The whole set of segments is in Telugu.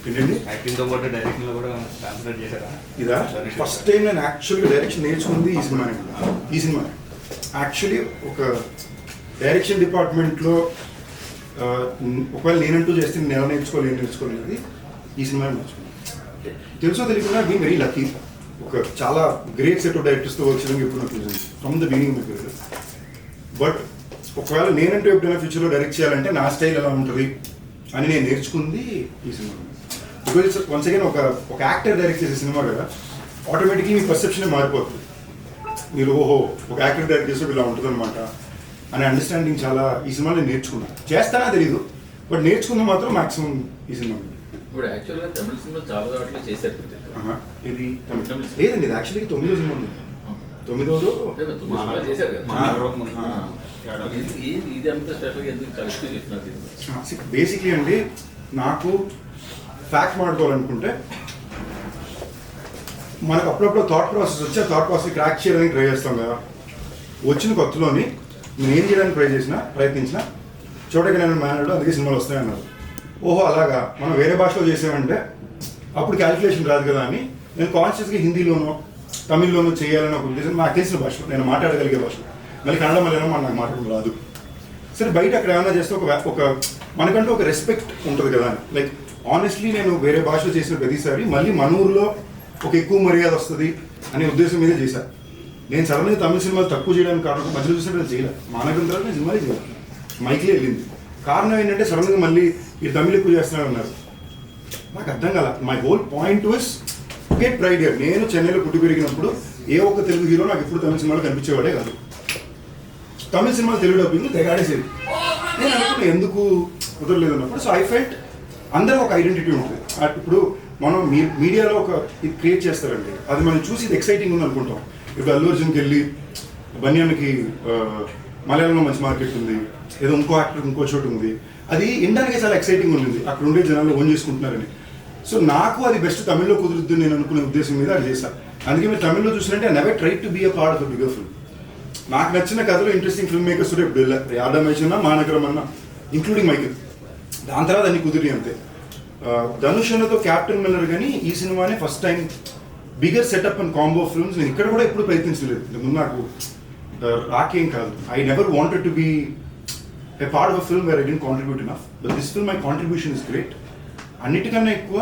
ఏంటండి యాక్టింగ్తో పాటు డైరెక్షన్లో కూడా కాన్సన్ట్రేట్ చేశారా? ఇదా ఫస్ట్ టైం నేను యాక్చువల్గా డైరెక్షన్ నేర్చుకుంది ఈ సినిమానే. ఈ సినిమా యాక్చువల్లీ ఒక డైరెక్షన్ డిపార్ట్మెంట్లో ఒకవేళ నేనంటూ చేస్తే నేను ఎలా నేర్చుకోలేదు ఈ సినిమా నేర్చుకున్నాను. తెలుసో తెలియకుండా బీయింగ్ వెరీ లక్కీ. ఒక చాలా గ్రేట్ సెట్ ఆఫ్ డైరెక్టర్స్తో వర్క్ చేయడం ఎప్పుడు నాకు తెలిసింది from the beginning my career. But ఒకవేళ నేనంటూ ఎప్పుడైనా ఫ్యూచర్లో డైరెక్ట్ చేయాలంటే నా స్టైల్ ఎలా ఉంటుంది అని నేను నేర్చుకుంది ఈ సినిమా. బికాజ్ వన్స్ అగైన్ ఒక యాక్టర్ డైరెక్ట్ చేసే సినిమా కదా, ఆటోమేటిక్లీ మీ పర్సెప్షన్ మారిపోతుంది. మీరు ఓహో ఒక యాక్టర్ డైరెక్ట్ చేస్తే ఇలా ఉంటుంది అనమాట అనే అండర్స్టాండింగ్ చాలా ఈ సినిమా నేను నేర్చుకున్నాను. చేస్తానా తెలీదు, బట్ నేర్చుకుంది మాత్రం మాక్సిమం ఈ సినిమా. ఇప్పుడు యాక్చువల్గా తమిళ సినిమా చాలా దాంట్లో చేశారు. ఇది లేదండి, ఇది యాక్చువల్లీ 9వ సినిమా ఉంది. 9వ చేశారు కదా. ఇది అంత స్పెషల్గా ఎందుకు కలెక్ట్ చేస్తున్నారు? బేసిక్లీ అండి, నాకు ఫ్యాక్ట్ మాట్లాడుకోవాలనుకుంటే మనకు అప్పుడప్పుడు థాట్ ప్రాసెస్ వచ్చి ఆ థాట్ ప్రాసెస్ క్రాక్ చేయడానికి ట్రై చేస్తాం కదా. వచ్చిన కొత్తలోని నేను ఏం చేయడానికి ప్రయత్నించిన చోటకి నేను మేనడు అందుకే సినిమాలు వస్తాయన్నారు. ఓహో అలాగా, మనం వేరే భాషలో చేసామంటే అప్పుడు క్యాలిక్యులేషన్ రాదు కదా అని నేను కాన్షియస్గా హిందీలోనో తమిళ్లోనూ చేయాలని ఒక ఉద్దేశం. నాకు తెలిసిన భాష, నేను మాట్లాడగలిగే భాష. మళ్ళీ కన్నడ మళ్ళీ నాకు మాట్లాడడం రాదు. సరే బయట అక్కడ ఏమైనా చేస్తే ఒక మనకంటూ ఒక రెస్పెక్ట్ ఉంటుంది కదా. లైక్ ఆనెస్ట్లీ నేను వేరే భాషలో చేసిన ప్రతిసారి మళ్ళీ మన ఊరిలో ఒక ఎక్కువ మర్యాద వస్తుంది అనే ఉద్దేశం మీదే చేశాను. నేను సడన్గా తమిళ సినిమాలు తక్కువ చేయడానికి కారణం మధ్యలో చూసినట్టు చేయలేదు. మానగం తర్వాత నేను సినిమాలే చేయాలి, మైక్లే వెళ్ళింది. కారణం ఏంటంటే సడన్గా మళ్ళీ ఈ తమిళ ఎక్కువ చేస్తున్నారు అన్నారు. నాకు అర్థం కాల. My whole point was get pride year. నేను చెన్నైలో పుట్టి పెరిగినప్పుడు ఏ ఒక్క తెలుగు హీరో నాకు ఎప్పుడు తమిళ సినిమాలో కనిపించేవాడే కాదు. తమిళ సినిమాలు తెలుగు డబ్బింగ్ తెగాడేసేది. నేను అనుకున్నా ఎందుకు కుదరలేదు అన్నప్పుడు. సో ఐ ఫెల్ట్ అందరూ ఒక ఐడెంటిటీ ఉంటుంది. ఇప్పుడు మనం మీడియాలో ఒక ఇది క్రియేట్ చేస్తారండి, అది మనం చూసి ఇది ఎక్సైటింగ్ ఉంది అనుకుంటాం. ఇప్పుడు అల్లు అర్జున్కి వెళ్ళి బన్యాన్కి మలయాళంలో మంచి మార్కెట్ ఉంది, ఏదో ఇంకో యాక్టర్ ఇంకో చోటు ఉంది, అది వినడానికి చాలా ఎక్సైటింగ్ ఉంది, అక్కడ ఉండే జనాలు ఓన్ చేసుకుంటున్నారని. సో నాకు అది బెస్ట్ తమిళ్లో కుదురుద్ది నేను అనుకునే ఉద్దేశం మీద అది చేశాను. అందుకే మీరు తమిళ్లో చూసినట్టే I never try to be a part of a bigger film. నాకు నచ్చిన కథలో ఇంట్రెస్టింగ్ ఫిల్మ్ మేకర్స్ ఇప్పుడు యాదమేష్ అన్న, మానగరం అన్న, ఇంక్లూడింగ్ మైకిల్. దాని తర్వాత అన్ని కుదిరి అంతే. ధనుష్ అన్నతో క్యాప్టెన్ మిల్లర్ కానీ ఈ సినిమానే first time bigger setup and combo films నేను ఇక్కడ కూడా ఎప్పుడు ప్రయత్నించలేదు. ముందు నాకు రాకేం కాదు. I never wanted to be a part of a film where I didn't contribute enough, but this film my contribution is great. అన్నిటికన్నా ఎక్కువ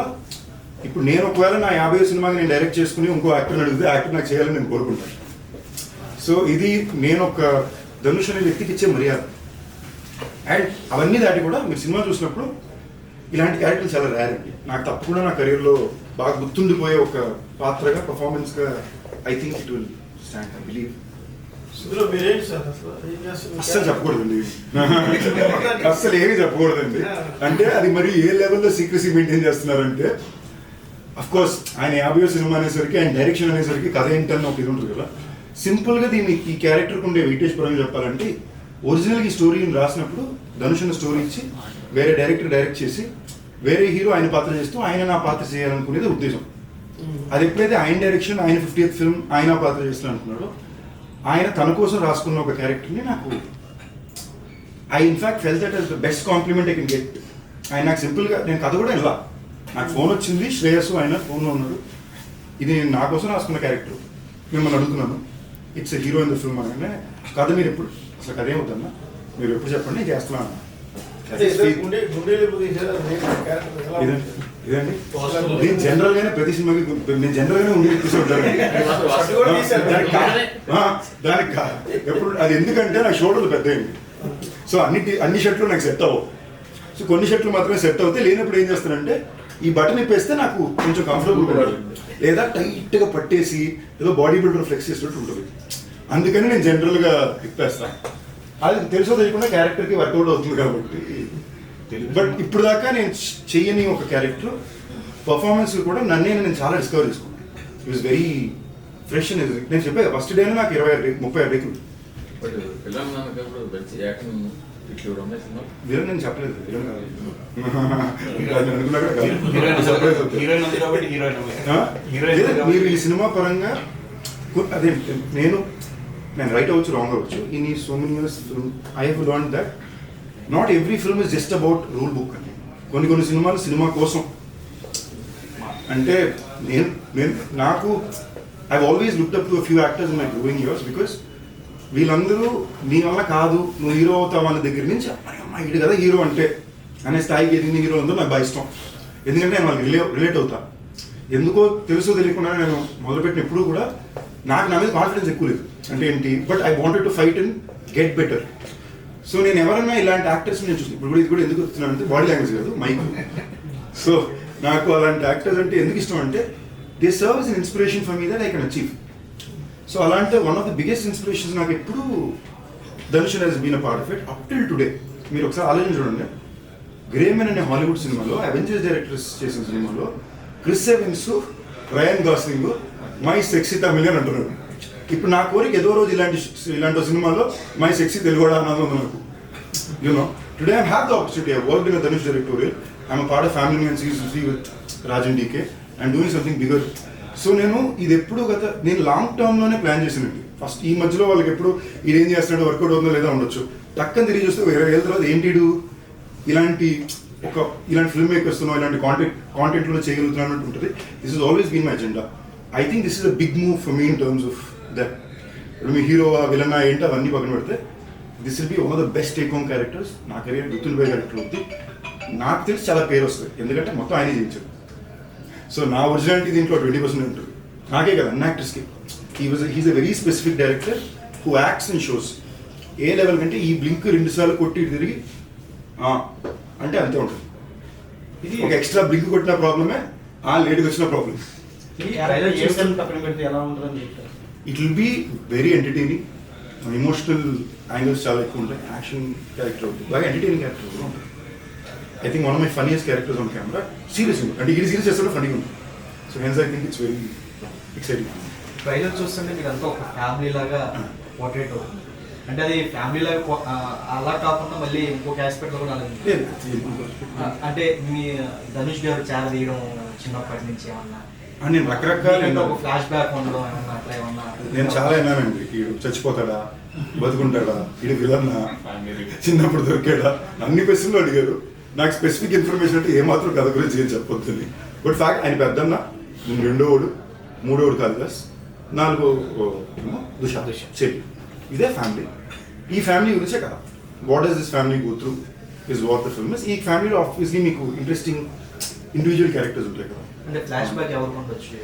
ఇప్పుడు నేను ఒకవేళ నా 50వ సినిమాకి నేను డైరెక్ట్ చేసుకుని ఇంకో యాక్టర్ని అడిగితే యాక్టర్ నాకు చేయాలని నేను కోరుకుంటాను. సో ఇది నేను ఒక ధనుష్ అనే వ్యక్తికి ఇచ్చే మర్యాద. అండ్ అవన్నీ దాటి కూడా మీరు సినిమా చూసినప్పుడు ఇలాంటి క్యారెక్టర్లు చాలా రేర్ అండి. నాకు తప్పకుండా నా కెరీర్లో బాగా గుర్తుండిపోయే ఒక పాత్రగా, పర్ఫార్మెన్స్గా I think it will stand, I believe. అస్సలు చెప్పకూడదండి, అస్సలు ఏమీ చెప్పకూడదండి. అంటే అది మరి ఏ లెవెల్లో సీక్రెసీ మెయింటైన్ చేస్తున్నారంటే, అఫ్ కోర్స్ ఆయన 50వ సినిమా అనేసరికి, ఆయన డైరెక్షన్ అనేసరికి కథ ఏంటని ఒక ఇది ఉంటుంది కదా. సింపుల్గా దీన్ని ఈ క్యారెక్టర్కి ఉండే వెయిటేజ్ పరంగా చెప్పాలంటే, ఒరిజినల్గా ఈ స్టోరీని రాసినప్పుడు ధనుష్ అన్న స్టోరీ ఇచ్చి వేరే డైరెక్టర్ డైరెక్ట్ చేసి వేరే హీరో ఆయన పాత్ర చేస్తూ ఆయన నా పాత్ర చేయాలనుకునేది ఉద్దేశం. అది ఎప్పుడైతే ఆయన డైరెక్షన్, ఆయన 50th ఫిల్మ్ ఆయన పాత్ర చేస్తాను అనుకున్నాడో, ఆయన తన కోసం రాసుకున్న ఒక క్యారెక్టర్ని నాకు I in fact felt that is the best compliment I can get. ఆయన నాకు సింపుల్గా, నేను కథ కూడా ఇలా నాకు ఫోన్ వచ్చింది, శ్రేయస్సు ఆయన ఫోన్లో ఉన్నాడు, ఇది నేను నా కోసం రాసుకున్న క్యారెక్టర్, మిమ్మల్ని అడుగుతున్నాను, it's a hero in the film అనగానే కథ మీరు ఎప్పుడు అసలు కథ ఏమవుతుందా మీరు ఎప్పుడు చెప్పండి నేను చేస్తున్నాను. ఇదండి నేను జనరల్గానే ప్రతి సినిమాకి నేను జనరల్గానే ఉండి తీసుకుంటాను. దానికి ఎప్పుడు అది ఎందుకంటే నాకు షోల్డర్లు పెద్ద అయింది. సో అన్ని షర్ట్లు నాకు సెట్ అవ్వవు. సో కొన్ని షర్ట్లు మాత్రమే సెట్ అవుతాయి. లేనప్పుడు ఏం చేస్తానంటే ఈ బటన్ ఇప్పేస్తే నాకు కొంచెం కంఫర్టబుల్గా ఉంటుంది, లేదా టైట్గా పట్టేసి ఏదో బాడీ బిల్డర్ ఫ్లెక్స్ చేసినట్టు ఉంటుంది. అందుకని నేను జనరల్గా ఇప్పేస్తాను. అది తెలుసో తెలియకుండా క్యారెక్టర్కి వర్కౌట్ అవుతుంది కాబట్టి. బట్ ఇప్పుడు దాకా నేను చెయ్యని ఒక క్యారెక్టర్ పర్ఫార్మెన్స్ కూడా నేను చాలా డిస్కవర్ చేసుకున్నాను. It was very fresh and నేను చెప్పాను ఫస్ట్ డేనే నాకు 30 రేకులు. వీరన్ నేను చెప్పలేదు, మీరు ఈ సినిమా పరంగా అదే నేను రైట్ అవ్వచ్చు, రాంగ్ అవ్వచ్చు. ఇన్ ఈ so many years I have learned that not every film is just about rule book అని. కొన్ని సినిమాలు సినిమా కోసం అంటే నేను నాకు I always looked up to few actors in my growing years because వీళ్ళందరూ నీ వల్ల కాదు నువ్వు హీరో అవుతావు అన్న దగ్గర నుంచి అమ్మాయి ఇది కదా హీరో అంటే అనే స్థాయికి ఎదిగిన హీరో అందరూ నాకు బాగా ఇష్టం. ఎందుకంటే నేను వాళ్ళకి రిలేట్ అవుతా. ఎందుకో తెలుసో తెలియకుండా నేను మొదలుపెట్టిన ఎప్పుడు కూడా నాకు నా మీద కాన్ఫిడెన్స్ ఎక్కువ లేదు. అంటే ఏంటి, but I wanted to fight and get better. So నేను ఎవరైనా ఇలాంటి యాక్టర్స్ నేను చూసి ఇప్పుడు కూడా ఇది కూడా ఎందుకు వస్తున్నాను అంటే బాడీ లాంగ్వేజ్ కాదు మైక్. సో నాకు అలాంటి యాక్టర్స్ అంటే ఎందుకు ఇష్టం అంటే they serve as an inspiration for me that I can achieve. So అలాంటి one of the biggest inspirations నాకు ఎప్పుడు Dhanush he's been a part of it up till today. మీరు ఒకసారి ఆలోచన చూడండి, గ్రేమెన్ అనే హాలీవుడ్ సినిమాలో అవెంజర్స్ డైరెక్టర్స్ చేసిన సినిమాలో Chris Evans, Ryan Gosling my sexy Tamil అని అంటున్నారు. ఇప్పుడు నా కోరిక ఏదో రోజు ఇలాంటి సినిమాలో మై సెక్సీ తెలుగుడా అన్నది ఉంది నాకు. You know today I have the opportunity. I worked in Dhanush directorial. I'm part of Family Man season 3 with Raj and DK and doing something bigger. So నేను ఇది ఎప్పుడు నేను లాంగ్ టర్మ్లోనే ప్లాన్ చేసినట్టు. ఫస్ట్ ఈ మధ్యలో వాళ్ళకి ఎప్పుడు ఇది ఏం చేస్తున్నాడు, వర్కౌట్ అవుతుందో లేదా ఉండొచ్చు. టక్కని తిరిగి చూస్తే 20 ఏళ్ళ తర్వాత ఏంటి ఇలాంటి ఫిల్మ్ మేకర్స్తో ఇలాంటి కాంటెంట్లో చేయగలుగుతున్నాను అని ఉంటుంది. This is always been my agenda. I think this is a big move for me in terms of that. ఇప్పుడు మీ హీరోవా విలనా ఏంటి అవన్నీ పక్కన పెడితే this will be one of the best take home characters. నా కెరీర్ గుర్తుండిపోయే క్యారెక్టర్ అవుతుంది. నాకు తెలిసి చాలా పేరు వస్తుంది ఎందుకంటే మొత్తం ఆయనే చేయించాడు. సో నా ఒరిజినాలిటీ దీంట్లో 20% ఉంటుంది. నాకే కదా అన్ని యాక్టర్స్కి. He's a very specific director who acts in shows. ఏ లెవెల్ కంటే ఈ బ్లింక్ 2 సార్లు కొట్టి తిరిగి అంటే అంతే ఉంటుంది. ఇది ఒక ఎక్స్ట్రా బ్లింక్ కొట్టిన ప్రాబ్లమే, లేట్గా వచ్చిన problem. It will be very entertaining. Emotional angles చాలా ఎక్కువ ఉంటాయి. యాక్షన్ క్యారెక్టర్ అవుతుంది, బాగా ఎంటర్టైనింగ్ క్యారెక్టర్ కూడా ఉంటుంది. I think one of my funniest characters on camera. Serious అంటే ఇది సీరియస్ చేస్తే ఫన్నీగా ఉంటుంది. So hence I think it's very exciting. Trailer చూస్తుంటే మీరు అంతా ఒక ఫ్యామిలీ లాగా పోర్ట్రేట్ అవుతుంది. అంటే అది ఫ్యామిలీ లాగా అలా కాకుండా మళ్ళీ ఇంకొక ఆస్పెక్ట్లో కూడా అంటే మీ ధనుష్ గారు చాలా తీయడం చిన్నప్పటి నుంచి ఏమన్నా నేను రకరకాల ఫ్లాష్ బ్యాక్ ఉండడం ఏమన్నా అట్లా ఏమన్నా నేను చాలా విన్నానండి. వీడు చచ్చిపోతాడా, బతుకుంటాడా, వీడు విలన్నా, చిన్నప్పుడు దొరికాడా, అన్ని క్వశ్చన్లు అడిగారు. నాకు స్పెసిఫిక్ ఇన్ఫర్మేషన్ అంటే ఏమాత్రం కథ గురించి ఏం చెప్పొద్దని. బట్ ఫ్యాక్ట్ ఆయన పెద్దన్న, నేను 2వ, 3వ కాళిదాస్, 4వ దుషా చెల్లి. ఇదే ఫ్యామిలీ. ఈ ఫ్యామిలీ గురించే కదా. What does this family go through is what the film is. ఈ ఫ్యామిలీలో ఆబ్వియస్లీ మీకు ఇంట్రెస్టింగ్ ఇండివిజువల్ క్యారెక్టర్స్ ఉంటాయి కదా. అంటే ఫ్లాష్ బ్యాక్ ఎవరు ఉండొచ్చు?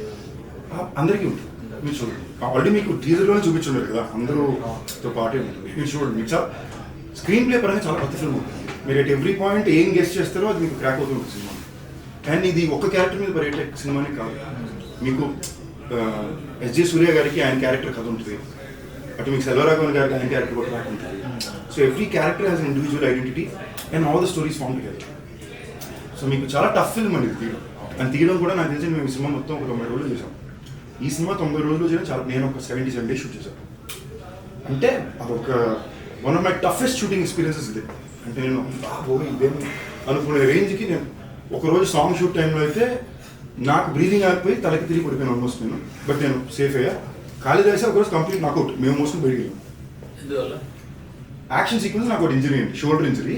అందరికీ ఉంటుంది. మీరు చూడండి, ఆల్రెడీ మీకు టీజర్లోనే చూపించుంటారు కదా, అందరూతో పాటే ఉంటుంది. మీరు చూడండి, మీకు చాలా స్క్రీన్ ప్లే పరంగా చాలా కొత్త ఫిల్మ్ ఉంటుంది. మీరు ఎట్ ఎవ్రీ పాయింట్ ఏం గెస్ట్ చేస్తారో అది మీకు క్రాక్ అవుతుంది సినిమా. అండ్ ఇది ఒక్క క్యారెక్టర్ మీద పడే సినిమానే కాదు. మీకు ఎస్జే సూర్య గారికి ఆయన క్యారెక్టర్ కథ ఉంటుంది. అటు మీకు సెల్వరాఘవన్ గారికి ఆయన క్యారెక్టర్ కూడా ట్రాక్ ఉంటుంది. So every character has individual identity and all the stories form together. So మీకు చాలా టఫ్ ఫిల్మ్ అండి తీయడం. అండ్ తీయడం కూడా నాకు తెలిసి మేము ఈ సినిమా మొత్తం ఒక 90 రోజులు చేసాం. ఈ సినిమా 90 రోజులు చేయడం చాలా. నేను ఒక 77 days షూట్ చేశాను. అంటే అదొక one of my toughest shooting experiences ఇదే. అంటే నేను ఇదేమి అనుకునే రేంజ్కి నేను ఒకరోజు సాంగ్ షూట్ టైంలో అయితే నాకు బ్రీదింగ్ ఆగిపోయి తలకి తిరిగి పడిపోయాను ఆల్మోస్ట్ నేను. బట్ నేను సేఫ్ అయ్యా. కాళిదాస్ ఒకరోజు కంప్లీట్ నాకౌట్, మేము మోసుకుని బయటికి వెళ్ళాం. యాక్షన్ సీక్వెన్స్ నాకు ఒకటి ఇంజరీ అండి, షోల్డర్ ఇంజరీ.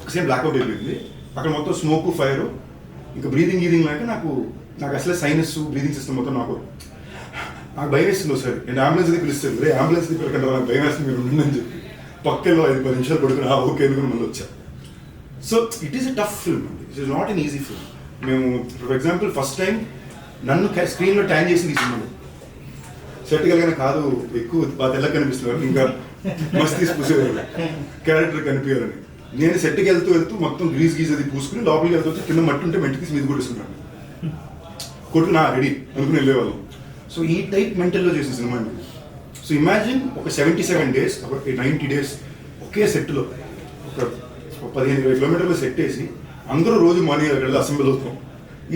ఒకసేపు బ్లాక్అవుట్ అయిపోయింది. అక్కడ మొత్తం స్మోక్, ఫైర్, ఇంకా బ్రీదింగ్ లేక నాకు అసలే సైనస్, బ్రీదింగ్ సిస్టమ్ మొత్తం నాకు భయం వేస్తుంది. ఒకసారి నేను అంబులెన్స్ అది పిలుస్తాను, రే అంబులెన్స్ పిలకండి, నాకు భయం వేస్తుంది మీరు ఉందని చెప్పి పక్కలో 5-10 నిమిషాలు పడుకుని ఓకే అనుకుని మళ్ళీ వచ్చా. So it is a tough film అండి. It is not an easy film. మేము ఫర్ ఎగ్జాంపుల్ ఫస్ట్ టైం నన్ను స్క్రీన్లో ట్యాన్ చేసింది ఈ సినిమాలో. సెట్ కలిగిన కాదు, ఎక్కువ బాగా తెల్లగా కనిపిస్తున్నారు, ఇంకా మస్తు తీసి పూసేవారు క్యారెక్టర్ కనిపించాలని. నేను సెట్కి వెళ్తూ మొత్తం గ్రీజ్ అది పూసుకుని లోపలికి వెళ్తూ కింద మట్టి ఉంటే మెట్టి తీసి మీద కొట్టేసుకున్నాను. కొట్టు నా రెడీ అనుకుని వెళ్ళేవాళ్ళం. సో ఈ టైప్ మెంటల్లో చేసిన సినిమా అండి. సో ఇమాజిన్ ఒక 77 days, ఒక 90 days ఒకే సెట్లో ఒక 15-20 kilometers సెట్ వేసి అందరూ రోజు మార్నింగ్ అక్కడ అసెంబ్లీ అవుతాం.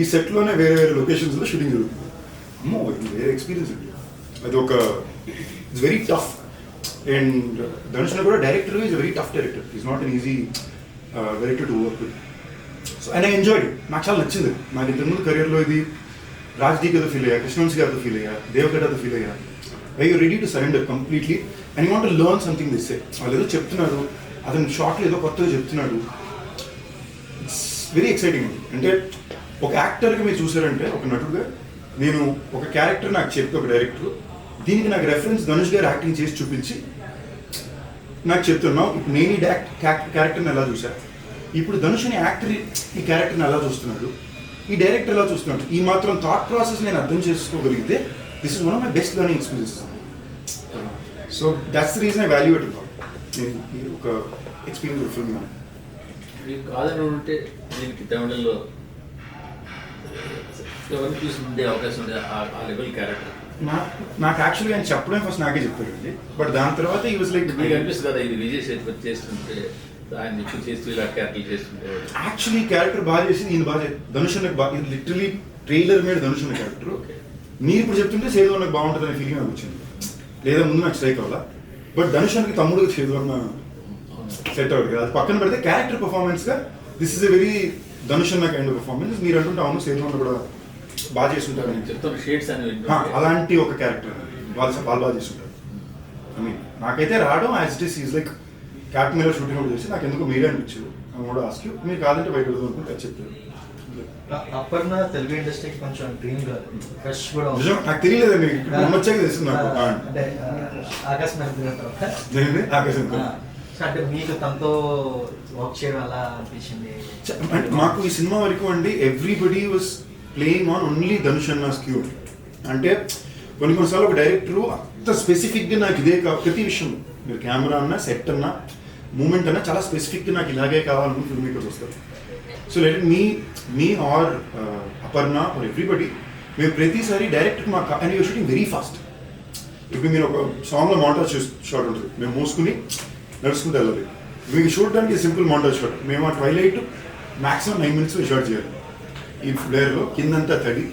ఈ సెట్లోనే వేరే లొకేషన్స్లో షూటింగ్ జరుగుతుంది. అమ్మో, ఇది వేరే ఎక్స్పీరియన్స్ అండి. అది ఒక it's very tough. And Dhanush కూడా director is very tough director. Is not an easy director to work with. So and I enjoyed. నాకు చాలా నచ్చింది. నాకు ఇంతకుముందు కెరియర్లో ఇది రాజ్దీప్తో ఫీల్ అయ్యా, కృష్ణవంశీ గారితో ఫీల్ అయ్యా, దేవగడ్డతో ఫీల్ అయ్యా. I you ready to surrender completely and you want to learn something this సే. వాళ్ళు ఏదో చెప్తున్నారు, అతను షార్ట్లో ఏదో కొత్తగా చెప్తున్నాడు. ఇట్స్ వెరీ ఎక్సైటింగ్ అండి. అంటే ఒక యాక్టర్గా మీరు చూసారంటే ఒక నటుడుగా నేను ఒక క్యారెక్టర్ నాకు చెప్పి ఒక డైరెక్టర్ దీనికి నాకు రెఫరెన్స్ ధనుష్ గారు యాక్టింగ్ చేసి చూపించి నాకు చెప్తున్నావు ఇప్పుడు నేను ఈ క్యారెక్టర్ని ఎలా చూశాను, ఇప్పుడు ధనుష్ అనే యాక్టర్ ఈ క్యారెక్టర్ని ఎలా చూస్తున్నాడు, ఈ డైరెక్టర్ ఎలా చూస్తున్నాడు, ఈ మాత్రం థాట్ ప్రాసెస్ నేను అర్థం చేసుకోగలిగితే this is one of my best learning experiences. So that's the reason I value it నేను ఒక ఎక్స్పీరియన్స్ ఫిల్మ్. మీకు కాదని ఉంటే దీనికి తమిళంలో ఎవరిని చూసి ఉండే అవకాశం ఉండే ఆ లెవెల్ క్యారెక్టర్ నాకు యాక్చువల్గా ఆయన చెప్పడం ఫస్ట్ నాకే చెప్పారండి, బట్ దాని తర్వాత ఈ వాజ్ లైక్ మీకు అనిపిస్తుంది కదా ఇది విజయ్ సేతుపతి చేస్తుంటే ఆయన ఎక్కువ చేస్తూ ఇలా క్యారెక్టర్ చేస్తుంటే యాక్చువల్లీ క్యారెక్టర్ బాగా చేసి నేను బాగా ధనుష్ అన్నకు బాగా ఇది లిటరలీ ట్రైలర్ మీద ధనుష్ అన్న క్యారెక్టర్ మీరు ఇప్పుడు చెప్తుంటే సేదు అన్నకు బాగుంటుంది అనే ఫీలింగ్ నాకు వచ్చింది, లేదా ముందు నాకు స్ట్రైక్ అవ్వాలా. బట్ ధనుష్ అన్నకి తమ్ముడు సేదు అన్న సెట్ అవ్వదు కదా, అది పక్కన పెడితే క్యారెక్టర్ పర్ఫార్మెన్స్గా this is a very Dhanush అన్న కైండ్ ఆఫ్ పర్ఫార్మెన్స్. మీరు అంటుంటే అవును సేదు అన్న కూడా బాగా చేస్తుంటారు చెప్తాను షేడ్స్ అని అలాంటి ఒక క్యారెక్టర్ వాళ్ళు బాగా చేస్తుంటారు. ఐ మీన్ నాకైతే రావడం as it is like captain మీద షూటింగ్ కూడా చేసి నాకు ఎందుకు మీరే అనిపించదు అని కూడా ఆస్క్ మీరు కాదంటే బయట అనుకుంటే చెప్తారు. అప్పర్న తెలుగు ఇండస్ట్రీకి కొంచెం డ్రీమ్ ఫ్రెష్ కూడా నిజం నాకు తెలియలేదండి, వచ్చాక తెలిసింది నాకు. అంటే ఆకాశం ఆకాశం అంటే మీకు తనతో వర్క్ చేయడం అలా అనిపించింది. అంటే మాకు ఈ సినిమా వరకు అండి everybody was playing on only Dhanush అన్నాస్ క్యూ. అంటే కొన్నిసార్లు ఒక డైరెక్టరు అంత స్పెసిఫిక్గా నాకు ఇదే ప్రతి విషయం మీరు కెమెరా అన్నా సెట్ అన్నా మూమెంట్ అన్నా చాలా స్పెసిఫిక్గా నాకు ఇలాగే కావాలని ఫిల్మ్ మేకర్స్ వస్తారు. So let me or Aparna or everybody మేము ప్రతిసారి డైరెక్ట్ మా and your shooting very fast. ఇప్పుడు మీరు ఒక సాంగ్లో మాంటాజ్ షాట్ ఉంటుంది, మేము మోసుకుని నడుచుకుంటూ వెళ్ళాలి. మీకు చూడడానికి సింపుల్ మాంటాజ్ షాట్, మేము ఆ ట్వైలైట్ మ్యాక్సిమం 9 minutes షాట్ చేయాలి. ఈ ఫ్లేర్లో కిందంతా తడి,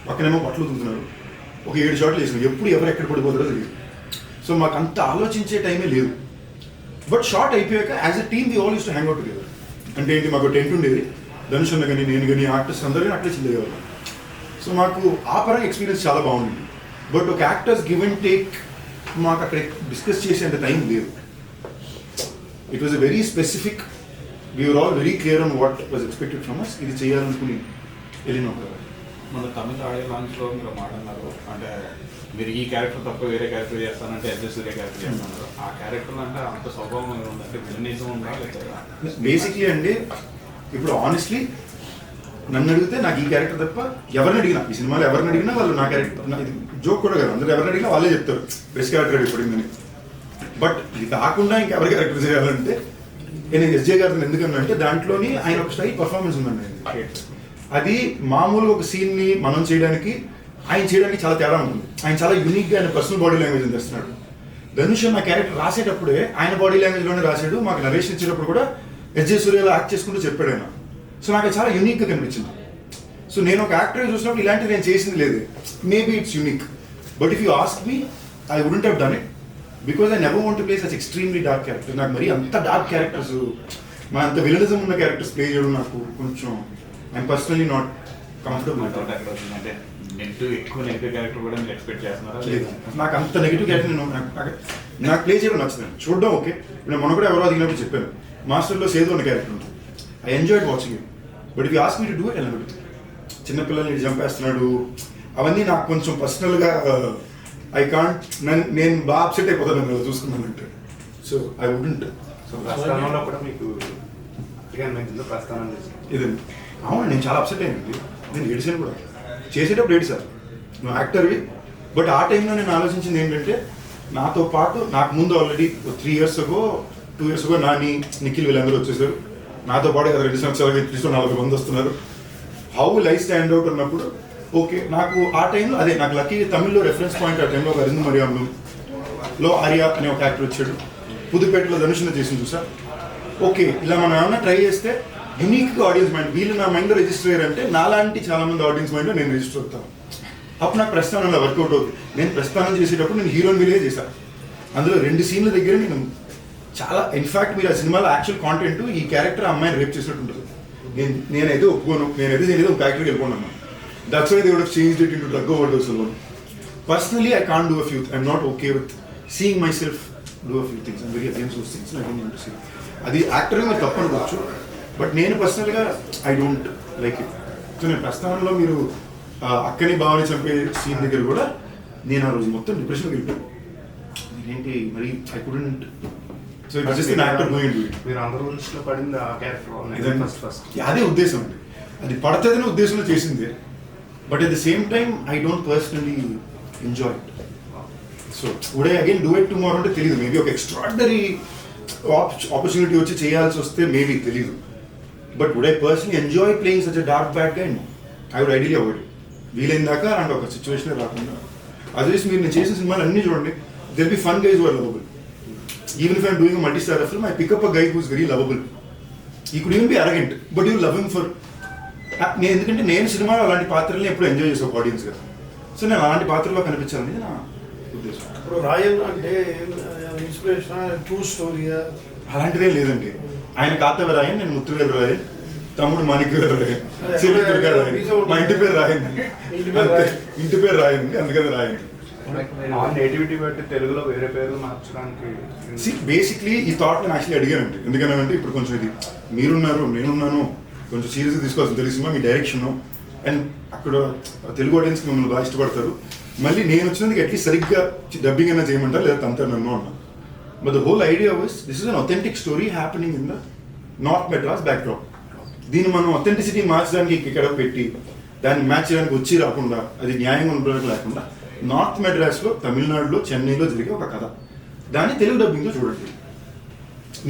పక్కనేమో బట్టలు తుంటున్నారు, ఒక 7 షాట్లు వేసినాం, ఎప్పుడు ఎవరు ఎక్కడ పడిపోతారో తెలియదు. సో మాకు అంత ఆలోచించే టైమే లేదు. బట్ షార్ట్ అయిపోయాక as a team we all used to hang out together. అంటే ఏంటి, మాకు టెంట్ ఉండేది, ధనుష్ అన్న కానీ నేను కానీ ఆర్టిస్ట్ అందరూ కానీ అట్లే చిల్లేవాళ్ళం. సో మాకు ఆ పరంగా ఎక్స్పీరియన్స్ చాలా బాగుంది. బట్ ఒక యాక్టర్స్ గివ్ అండ్ టేక్ మాకు అక్కడ డిస్కస్ చేసేంత టైం లేదు. It was a very specific, we're all very clear on what was expected from us. ఇది చేయాలనుకుని వెళ్ళిన ఒక మన తమిళ ఆడియో లాంచ్లో మీరు మాట అన్నారు, అంటే మీరు ఈ క్యారెక్టర్ తప్ప వేరే క్యారెక్టర్ చేస్తానంటే అడ్జస్ట్ వేరే క్యారెక్టర్ చేస్తున్నారు. ఆ క్యారెక్టర్ అంటే అంత స్వభావం ఉందంటే విలనిజం ఉందా లేదా? బేసిక్లీ అండి ఇప్పుడు ఆనెస్ట్లీ నన్ను అడిగితే నాకు ఈ క్యారెక్టర్ తప్ప ఎవరిని అడిగినా ఈ సినిమాలో ఎవరిని అడిగినా వాళ్ళు నా క్యారెక్టర్, ఇది జోక్ కూడా కదా, అందరూ ఎవరిని అడిగినా వాళ్ళే చెప్తారు బెస్ట్ క్యారెక్టర్ అయిపోయిందని. బట్ ఇది కాకుండా ఇంకెవరి క్యారెక్టర్ చేయాలంటే నేను ఎస్జే గారిని ఎందుకన్నా దాంట్లోని ఆయన ఒక స్టైల్ పర్ఫార్మెన్స్ ఉందండి. అది మామూలుగా ఒక సీన్ని మనం చేయడానికి ఆయన చేయడానికి చాలా తేడా ఉంటుంది. ఆయన చాలా యూనిక్గా ఆయన పర్సనల్ బాడీ లాంగ్వేజ్ తెస్తున్నాడు. ధనుష్ నా క్యారెక్టర్ రాసేటప్పుడే ఆయన బాడీ లాంగ్వేజ్లోనే రాశాడు. మాకు నరేషన్ ఇచ్చేటప్పుడు కూడా ఎస్జే సూర్యలో యాక్ట్ చేసుకుంటూ చెప్పాడు ఆయన. సో నాకు చాలా యూనిక్గా కనిపించింది. సో నేను ఒక యాక్టర్ చూసినప్పుడు ఇలాంటివి నేను చేసింది లేదు. Maybe it's unique, but if you ask me I wouldn't have done it because I never want to play such extremely dark character. నాకు మరి అంత డార్క్ క్యారెక్టర్స్, మన అంత విలనిజం ఉన్న క్యారెక్టర్స్ ప్లే చేయడం నాకు కొంచెం ఐఎమ్ పర్సనలీ నాట్ కంఫర్టబుల్. అంటే ఎక్కువ నెగిటివ్ క్యారెక్టర్ కూడా మీరు ఎక్స్పెక్ట్ చేస్తున్నారా? లేదు, నాకు అంత నెగిటివ్ క్యారెక్టర్ నాకు ప్లే చేయడం నచ్చదు. చూడడం ఓకే. ఇప్పుడు మొన్న కూడా ఎవరో దిగినప్పుడు చెప్పాను, మాస్టర్లో సేదు అన్న క్యారెక్టర్ ఉంటుంది, I enjoyed watching it. But if you ask me to do it అన్నట్టు చిన్నపిల్లల్ని చంపేస్తున్నాడు అవన్నీ నాకు కొంచెం పర్సనల్గా ఐ కాంట్, నేను బాగా అప్సెట్ అయిపోతాను కదా చూసుకున్నానంటే. So I wouldn't. సో ప్రస్థానంలో కూడా మీకు ప్రస్థానం ఇదండి. అవును, నేను చాలా అప్సెట్ అయ్యింది. నేను ఏడిసాను కూడా, చేసేటప్పుడు ఏడిసాను. నువ్వు యాక్టర్వి. బట్ ఆ టైంలో నేను ఆలోచించింది ఏంటంటే నాతో పాటు నాకు ముందు already 3 years ago 2 years ago Nani Nikhil వీళ్ళందరూ వచ్చేసారు. నాతో పాటు కదా 2 సంవత్సరాలు 40 మంది వస్తున్నారు. How will I stand out అన్నప్పుడు ఓకే నాకు ఆ టైంలో అదే నాకు లక్కీ తమిళ్లో రెఫరెన్స్ పాయింట్. ఆ టైంలో ఒక అరిందు మరియంలో ఆర్య అనే ఒక యాక్టర్ వచ్చాడు. పుదుపేటలో ధనుషుని చేసి చూసా. ఓకే ఇలా మనం ఏమన్నా ట్రై చేస్తే యూనిక్గా ఆడియన్స్ మైండ్ వీళ్ళు నా మైండ్లో రిజిస్టర్ అయ్యారంటే నాలాంటి చాలా మంది ఆడియన్స్ మైండ్లో నేను రిజిస్టర్ అవుతాను. అప్పుడు నాకు ప్రస్థానంలో వర్కౌట్ అవుతుంది. నేను ప్రస్థానం చేసేటప్పుడు నేను హీరోయిన్ వీలే చేశాను. అందులో 2 సీన్ల దగ్గర నేను చాలా ఇన్ఫాక్ట్ మీరు ఆ సినిమాలో యాక్చువల్ కాంటెంట్ ఈ క్యారెక్టర్ అమ్మాయిని రేప్ చేసినట్టు ఉంటుంది. నేనైతే ఒప్పుకోను, నేనైతే చేయలేదు, ఒక ఫ్యాక్టరీకి వెళ్ళిపోన్నాను. That's why they would have changed it into drug overdose alone. Personally I can't do a few, I'm not okay with seeing my self do a few things. I'm very against those things. I don't want to see. అది యాక్టర్గా మీరు తప్పనుకోవచ్చు, బట్ నేను పర్సనల్గా I don't like it. So నేను ప్రస్థానంలో మీరు అక్కని బావని చంపే సీన్ దగ్గర కూడా నేను ఆ రోజు మొత్తం డిప్రెషన్కి వెళ్ళిపోయాను. ఏంటి మరి I couldn't. So it just an actor going to it. మీరు అందరూ దృష్టిలో పడింది ఆ క్యారెక్టర్ ఫస్ట్. అదే ఉద్దేశం అండి, అది పడుతుందనే ఉద్దేశంలో చేసింది. But at the same time I don't personally enjoy it. So would I again do it tomorrow అంటే తెలియదు. మేబీ ఒక ఎక్స్ట్రాడినరీ ఆపర్చునిటీ వచ్చి చేయాల్సి వస్తే మేబీ తెలీదు. But would I personally enjoy playing such a dark bad guy? No, I would ideally avoid. వీలైన దాకా అలాంటి ఒక సిచ్యువేషన్ రాకుండా. అదర్వైజ్ మీరు నేను చేసిన సినిమాలు అన్నీ చూడండి, there be fun guys who are lovable. Even if I'm doing a multi-star film, I pick up a guy who's very lovable. He could even be arrogant, but you love him for. ఎందుకంటే నేను సినిమాలో అలాంటి పాత్రల్ని ఎప్పుడు ఎంజాయ్ చేసే ఆడియన్స్ కదా. సో నేను అలాంటి పాత్రలో కనిపించాలని నా ఉద్దేశం. ఇప్పుడు రాయన్ అంటే ఇన్స్పిరేషన్ ట్రూ స్టోరీయా? అలాంటిదే లేదండి. ఆయన కాతవ రాయన్, నేను ముత్తువేలు రాయన్, తమ్ముడు మాణిక్యవేలు రాయన్, సిరితుర్గ రాయన్, మా ఇంటి పేరు రాయన్. ఇంటి పేరు రాయన్, అందుకని రాయన్. నేటివిటీ బట్టి తెలుగులో వేరే పేర్లు మార్చడానికి బేసిక్లీ ఈ థాట్ నేను యాక్చువల్లీ అడిగానండి. ఎందుకనంటే ఇప్పుడు కొంచెం ఇది మీరున్నారు నేనున్నాను, కొంచెం సీరియస్గా తీసుకోవాల్సిన తెలిసిందా మీ డైరెక్షన్, అండ్ అక్కడ తెలుగు ఆడియన్స్కి మిమ్మల్ని బాగా ఇష్టపడతారు. మళ్ళీ నేను వచ్చినందుకు అట్లీస్ట్ సరిగ్గా డబ్బింగ్ అయినా చేయమంటారు, లేదా తంతారు నన్ను అన్నా. But the whole idea was this is an authentic story happening in the north Madras backdrop. దీన్ని మనం అథెంటిసిటీ మార్చడానికి ఇక్కడ పెట్టి దాన్ని మ్యాచ్ చేయడానికి వచ్చి రాకుండా, అది న్యాయంగా ఉండడానికి లేకుండా, నార్త్ మెడ్రాస్లో, తమిళనాడులో, చెన్నైలో జరిగే ఒక కథ, దాన్ని తెలుగు డబ్బింగ్లో చూడండి.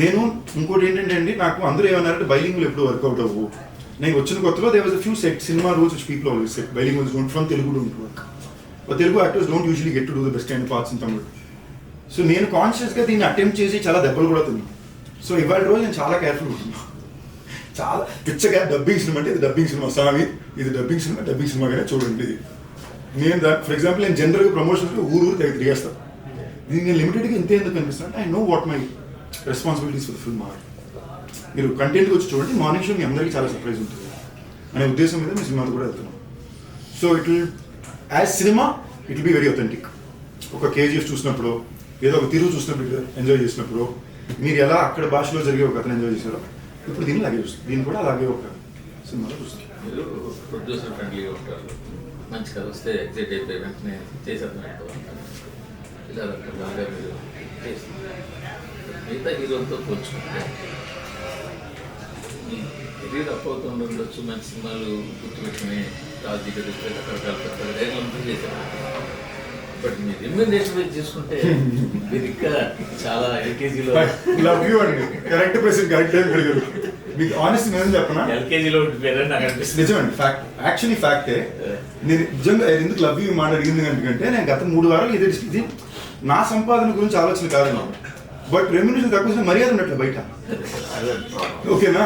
నేను ఇంకోటి ఏంటంటే అండి, నాకు అందరూ ఏమన్నారంటే బైలింగ్లో ఎప్పుడు వర్కౌట్ అవ్వు. నేను వచ్చిన కొత్తలో there was a few set cinema rules which people always set bailing was don't from Telugu don't work. Telugu actors don't usually get to do the best and parts in Tamil. So నేను కాన్షియస్గా దీన్ని అటెంప్ట్ చేసి చాలా దెబ్బలు కూడా తిన్నాను. సో ఇవాళ రోజు నేను చాలా కేర్ఫుల్ ఉంటున్నాను. చాలా పిచ్చగా డబ్బింగ్ సినిమా అంటే ఇది డబ్బింగ్ సినిమా స్వామి, ఇది డబ్బింగ్ సినిమాగానే చూడండి. నేను ఫర్ ఎగ్జాంపుల్ నేను జనరల్గా ప్రమోషన్స్లో ఊరు తిరిగేస్తాను. దీన్ని నేను లిమిటెడ్గా ఇంతే ఎందుకు కనిపిస్తాను, I know what my responsibilities for the film are. మీరు కంటెంట్కి వచ్చి చూడండి, మార్నింగ్ షో మీ అందరికీ చాలా సర్ప్రైజ్ ఉంటుంది అనే ఉద్దేశం మీద మీ సినిమాలు కూడా వెళ్తున్నాం. So it will as cinema it will be very authentic. ఒక కేజీఎఫ్ చూసినప్పుడు, ఏదో ఒక తిరుగు చూసినప్పుడు ఎంజాయ్ చేసినప్పుడు, మీరు ఎలా అక్కడ భాషలో జరిగే ఒక కథను ఎంజాయ్ చేశారో ఇప్పుడు దీన్ని అలాగే చూస్తుంది. దీన్ని కూడా అలాగే ఒక సినిమాలో చూస్తుంది. మీరు ప్రొడ్యూసర్ ఫ్రెండ్లీగా ఉంటారు, మంచి కథ వస్తే ఎగ్జైట్ అయిపోయి వెంటనే చేసేద్దాం ఇలా రకరకాలుగా మీరు చేస్తున్నారు. మిగతా హీరోలతో పోల్చుకుంటే మీ కెరీర్ అప్ అవుతూ ఉండొచ్చు, మంచి సినిమాలు గుర్తుపెట్టుకుని రాజకీయ రకరకాల పెద్ద రేట్లంతా చేశారు. బట్ మీ రెమ్యునరేషన్ చూసుకుంటే మీరు ఇంకా చాలా ఎల్కేజీలో లవ్ యూ అండి, కరెక్ట్ ప్రెసెంట్ కరెక్ట్ టైం పెరిగారు. మీకు ఆనెస్ట్ నేను చెప్పనా, ఎల్కేజీలో ఉండిపోయారని నాకు అనిపిస్తుంది. నిజమండి, ఫ్యాక్ట్, యాక్చువల్లీ ఫ్యాక్టే. నేను నిజంగా ఎందుకు లవ్ యూ మాట అడిగింది ఎందుకంటే నేను గత 3 వారాలు ఇది నా సంపాదన గురించి ఆలోచన కాదు, బట్ రెమ్యునరేషన్ తక్కువ మర్యాద ఉన్నట్లు బయట. ఓకేనా,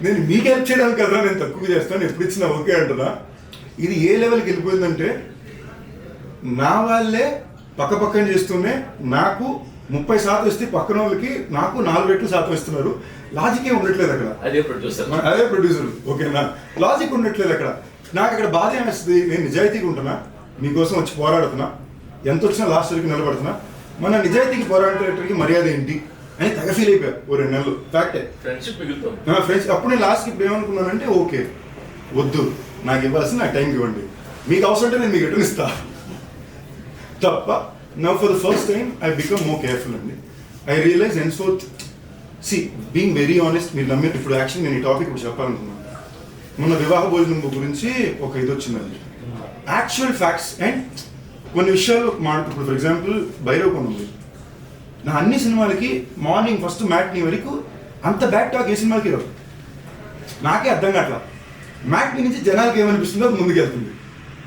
నేను మీకు హెల్ప్ చేయడానికి కదా నేను తక్కువ చేస్తాను, ఎప్పుడు ఇచ్చినా ఓకే అంటున్నా. ఇది ఏ లెవెల్కి వెళ్ళిపోయిందంటే నా వాళ్ళే పక్కపక్కన చేస్తూనే నాకు 30% ఇస్తే పక్కన వాళ్ళకి నాకు 4 రెట్లు శాతం ఇస్తున్నారు. లాజిక్ ఏం ఉండట్లేదు అక్కడ. అదే ప్రొడ్యూసర్. ఓకేనా, లాజిక్ ఉండట్లేదు అక్కడ. నాకు అక్కడ బాధ ఏమేస్తుంది, నేను నిజాయితీగా ఉంటున్నా, మీకోసం వచ్చి పోరాడుతున్నా, ఎంత వచ్చినా లాస్ట్ వరకు నిలబడుతున్నా, మన నిజాయితీకి పోరాడేటరికి మర్యాద ఏంటి అని తెగ ఫీల్ అయిపోయారు ఓ 2 నెలలు. ఫ్యాక్టే, ఫ్రెండ్షిప్ మిగులుతాం. ఫ్రెండ్స్. అప్పుడు నేను లాస్ట్కి ఇప్పుడు ఏమనుకున్నానంటే ఓకే వద్దు, నాకు ఇవ్వాల్సిన నాకు టైంకి ఇవ్వండి, మీకు అవసరం అంటే నేను మీకు రిటర్న్ ఇస్తా తప్ప. Now for the first time I become more careful అండి. I realize henceforth being very honest. మీరు నమ్మి ఇప్పుడు యాక్చువల్లీ నేను ఈ టాపిక్ ఇప్పుడు చెప్పాలనుకున్నాను. మొన్న వివాహ భోజనం గురించి ఒక ఇది వచ్చిందండి, యాక్చువల్ ఫ్యాక్ట్స్ అండ్ కొన్ని విషయాలు ఇప్పుడు ఫర్ ఎగ్జాంపుల్ భైరవ్ ఉంది, నా అన్ని సినిమాలకి మార్నింగ్ ఫస్ట్ మ్యాట్నీ వరకు అంత బ్యాక్ టాక్ ఏ సినిమాలకి రావు. నాకే అర్థం కావట్లా, మ్యాట్నీ నుంచి జనాలకి ఏమనిపిస్తుందో అది ముందుకు వెళ్తుంది,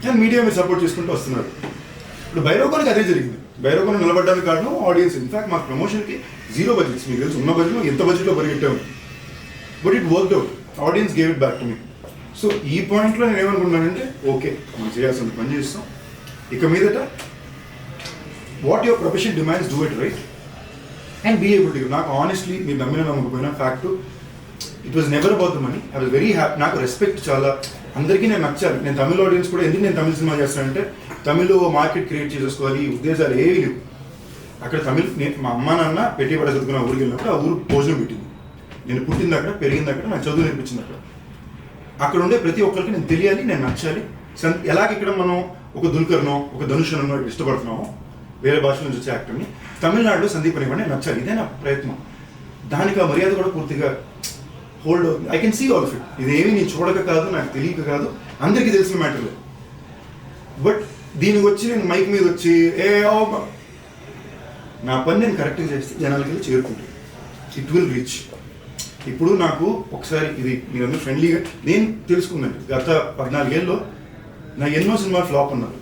కానీ మీడియా మీరు సపోర్ట్ చేసుకుంటూ వస్తున్నారు. ఇప్పుడు భైరవకోనకి అదే జరిగింది. భైరవకోన నిలబడడానికి కారణం ఆడియన్స్. ఇన్ఫాక్ట్ మా ప్రమోషన్కి 0 బడ్జెట్స్, మీకు తెలుసు, ఉన్న బడ్జెట్లో ఎంత బడ్జెట్లో పరిగెట్టాము, but it worked out. Audience gave it back to me. So ఈ పాయింట్లో నేను ఏమనుకున్నానంటే ఓకే మనం చేయాల్సిన పని చేస్తాం, ఇక మీదట what your profession demands do it right and be able to. నాకు ఆనెస్ట్లీ మీరు నమ్మిన నమ్మకపోయినా fact it was never about the money. I was very happy. నాకు రెస్పెక్ట్ చాలా, అందరికీ నేను నచ్చాను. నేను తమిళ ఆడియన్స్ కూడా ఎందుకు నేను తమిళ సినిమా చేస్తానంటే తమిళ్లో మార్కెట్ క్రియేట్ చేసేసుకోవాలి, ఈ ఉద్దేశాలు ఏవి లేవు. అక్కడ తమిళ్ మా అమ్మ నాన్న పెట్టుబడి చదువుకున్న ఊరికి వెళ్ళినప్పుడు ఆ ఊరు భోజనం పెట్టింది. నేను పుట్టింది అక్కడ, పెరిగింది అక్కడ, నాకు చదువు నేర్పించింది అక్కడ. అక్కడ ఉండే ప్రతి ఒక్కరికి నేను తెలియాలి, నేను నచ్చాలి. ఎలాగ ఇక్కడ మనం ఒక దుల్కర్నో ఒక ధనుషనో ఇష్టపడుతున్నామో వేరే భాషల నుంచి వచ్చే యాక్టర్ని, తమిళనాడులో సందీప్ అనేవాడిని నేను నచ్చాలి. ఇదే నా ప్రయత్నం. దానికి ఆ మర్యాద కూడా పూర్తిగా హోల్డ్ అవుతుంది. I can see all of it. ఇదేమి నేను చూడక కాదు, నాకు తెలియక కాదు, అందరికీ తెలిసిన మ్యాటర్లే. బట్ దీనికి వచ్చి నేను మైక్ మీద వచ్చి నా పని నేను కరెక్ట్గా చేస్తే జనాలకి వెళ్ళి చేరుకుంటాను. It will reach. ఇప్పుడు నాకు ఒకసారి ఇది మీరందరూ ఫ్రెండ్లీగా నేను తెలుసుకున్నాను. గత 14 ఏళ్ళలో నా ఎన్నో సినిమాలు ఫ్లాప్ ఉన్నారు.